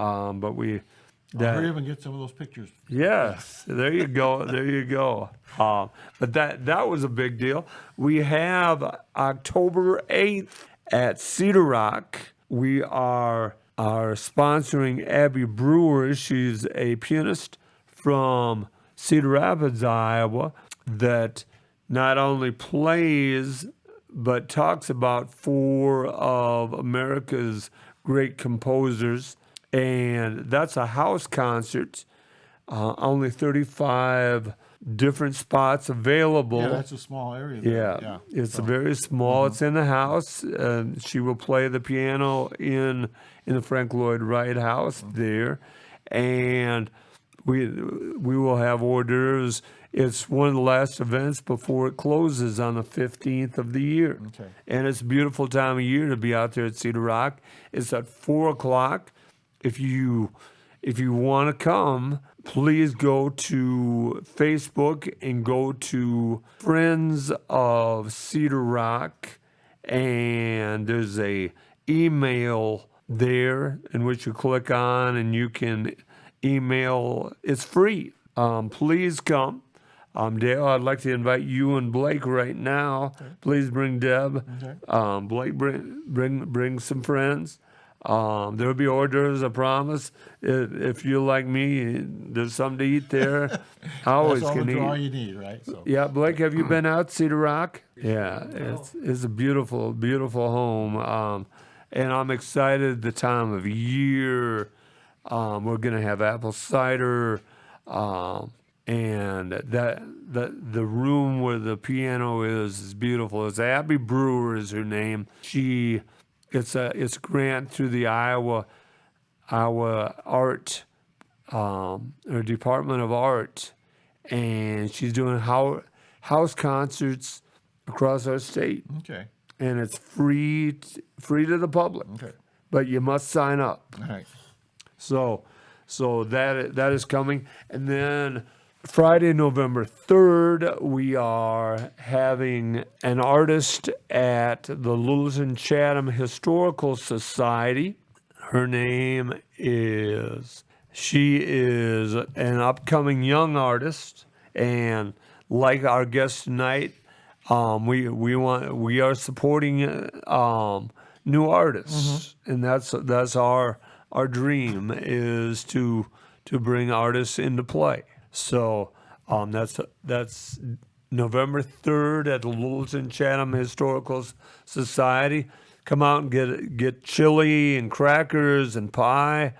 up and get some of those pictures. Yes, there you go. But that was a big deal. We have October 8th at Cedar Rock. We are sponsoring Abby Brewer. She's a pianist from Cedar Rapids, Iowa. that not only plays but talks about four of America's great composers, and that's a house concert. Only 35 different spots available. Yeah, that's a small area there. Yeah, it's very small. It's in the house. She will play the piano in the Frank Lloyd Wright house there, and we will have hors d'oeuvres. It's one of the last events before it closes on the 15th of the year, Okay. and it's a beautiful time of year to be out there at Cedar Rock. It's at 4:00. If you want to come, please go to Facebook and go to Friends of Cedar Rock, and there's a email there in which you click on and you can email. It's free. Please come. Dale, I'd like to invite you and Blake right now. Please bring Deb. Okay. Blake, bring some friends. There'll be hors d'oeuvres, I promise. If you're like me, there's something to eat there. I always That's all can the draw eat. you need, right? So. Yeah, Blake, have you been out Cedar Rock? Yeah, it's a beautiful, beautiful home. And I'm excited the time of year. We're gonna have apple cider, and the room where the piano is beautiful. It's Abby Brewer is her name. It's a grant through the Iowa Art or Department of Art, and she's doing house concerts across our state, Okay. and it's free to the public. Okay. But you must sign up. All right. So that is coming, and then Friday, November 3rd, we are having an artist at the Littleton Chatham Historical Society. Her name she is an upcoming young artist, and like our guest tonight, we are supporting new artists, and that's our dream is to bring artists into play. So that's November 3rd at the Littleton Chatham Historical Society. Come out and get chili and crackers and pie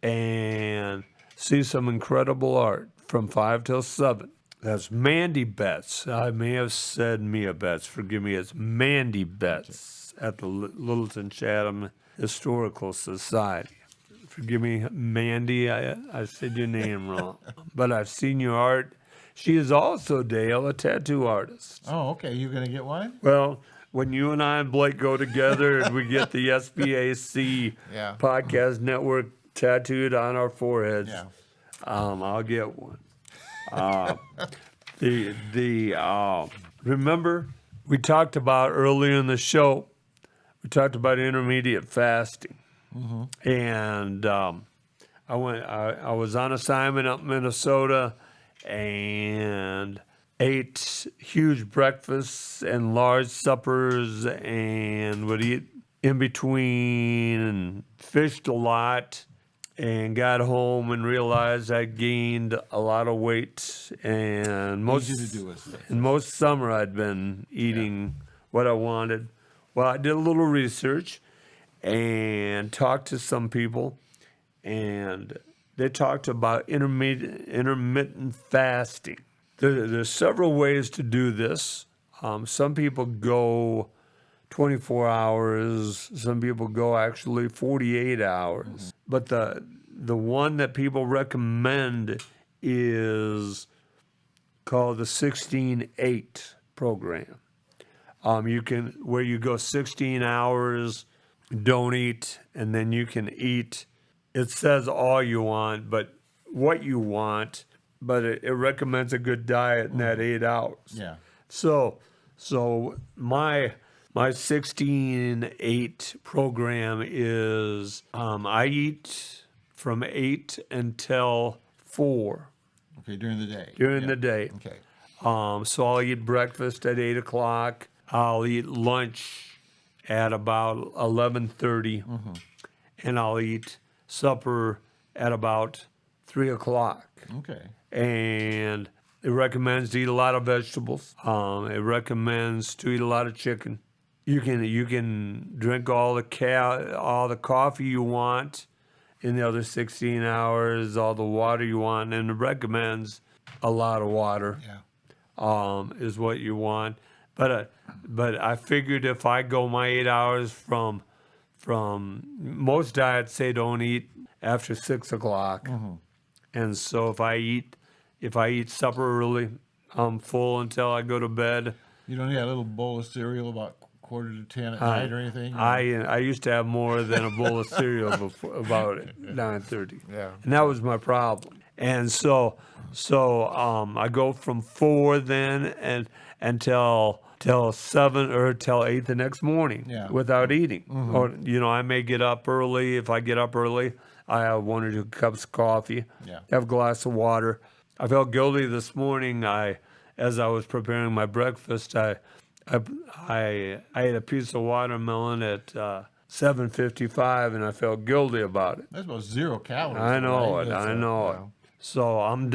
and see some incredible art from 5 till 7. That's Mandy Betts. I may have said Mia Betts. Forgive me. It's Mandy Betts at the Littleton Chatham Historical Society. Forgive me, Mandy, I said your name wrong. But I've seen your art. She is also, Dale, a tattoo artist. Oh, okay. You gonna get one? Well, when you and I and Blake go together and we get the SBAC Yeah. Podcast Network tattooed on our foreheads, Yeah. I'll get one. Remember, we talked about earlier in the show, we talked about intermediate fasting. And I was on assignment up in Minnesota and ate huge breakfasts and large suppers and would eat in between and fished a lot and got home and realized I gained a lot of weight, and Easy to do, isn't it? and most summer I'd been eating what I wanted. Well, I did a little research and talked to some people, and they talked about intermittent fasting. There's several ways to do this. Some people go 24 hours. Some people go actually 48 hours. But the one that people recommend is called the 16-8 program. Where you go 16 hours, don't eat, and then you can eat. It says all you want, but what you want, but it recommends a good diet in that 8 hours. Yeah. So my 16-8 program is I eat from 8 until 4 Okay, during the day. during Yeah. the day. Okay. So I'll eat breakfast at 8 o'clock. I'll eat lunch at about 11:30, and I'll eat supper at about 3 o'clock. Okay. And It recommends to eat a lot of vegetables. It recommends to eat a lot of chicken. You can drink all the coffee you want in the other 16 hours, all the water you want, and it recommends a lot of water. Yeah. Is what you want. But I figured if I go my 8 hours from most diets say don't eat after 6 o'clock, and so if I eat supper early, I'm full until I go to bed. You don't need a little bowl of cereal about 9:45 at night or anything? I used to have more than a bowl of cereal before about 9:30. Yeah. And that was my problem. And so I go from 4 then and until 7 or till 8 the next morning without eating. Or I may get up early. If I get up early, I have 1 or 2 cups of coffee. Yeah. Have a glass of water. I felt guilty this morning. As I was preparing my breakfast, I ate a piece of watermelon at 7:55, and I felt guilty about it. That's about 0 calories. I know right? it. That's I know it. yeah. So I'm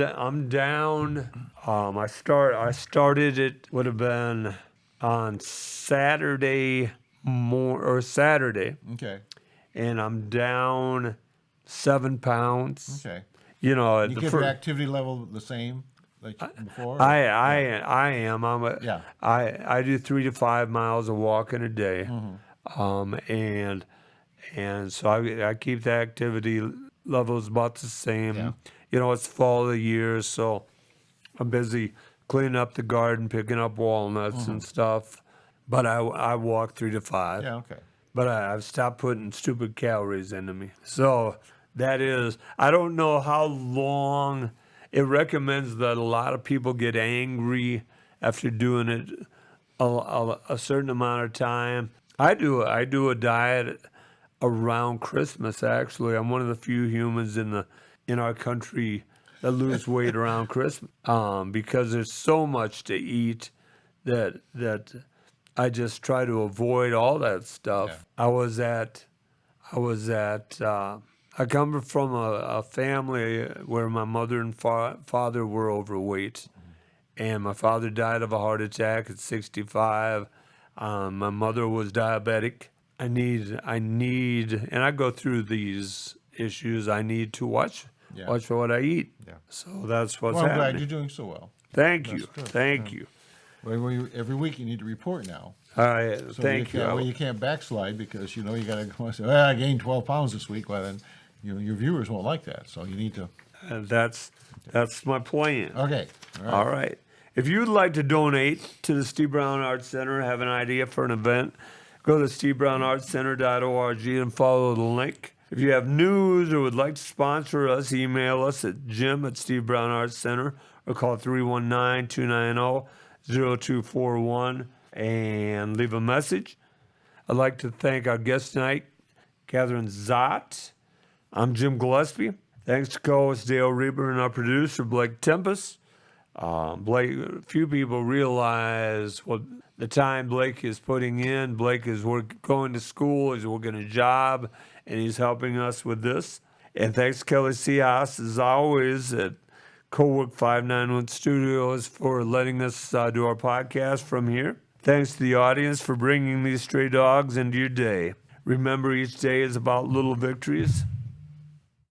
down. I started. It would have been on Saturday Saturday, Okay. and I'm down 7 pounds. Okay. You You keep your activity level the same like before? I am. Yeah. I do 3 to 5 miles of walking a day, and so I keep the activity levels about the same. Yeah. It's fall of the year, so I'm busy cleaning up the garden, picking up walnuts and stuff. But I walk 3 to 5. Yeah, okay. But I've stopped putting stupid calories into me. So that is, I don't know how long. It recommends that a lot of people get angry after doing it a certain amount of time. I do a diet around Christmas. Actually, I'm one of the few humans in our country that lose weight around Christmas because there's so much to eat that I just try to avoid all that stuff. Yeah. I come from a family where my mother and father were overweight, and my father died of a heart attack at 65. My mother was diabetic. I need, and I go through these issues. I need to watch what I eat. Yeah. So that's what's Well, I'm happening. glad you're doing so well. Thank you. good. Thank you. Well, every week you need to report now. So Thank you. Well, you can't backslide because you got to go and say, well, I gained 12 pounds this week. Well, then your viewers won't like that. So you need to. That's my plan. Okay. All right. If you'd like to donate to the Steve Brown Arts Center, have an idea for an event, go to stevebrownartscenter.org and follow the link. If you have news or would like to sponsor us, email us at jim@stevebrownartscenter or call 319-290-0241 and leave a message. I'd like to thank our guest tonight, Katherine Szot. I'm Jim Gillespie. Thanks to co-host Dale Rueber and our producer, Blake Tempus. Few people realize what the time Blake is putting in. Blake is going to school, he's working a job, and he's helping us with this. And thanks to Kelly Cias, as always, at Cowork 591 Studios for letting us do our podcast from here. Thanks to the audience for bringing these stray dogs into your day. Remember, each day is about little victories.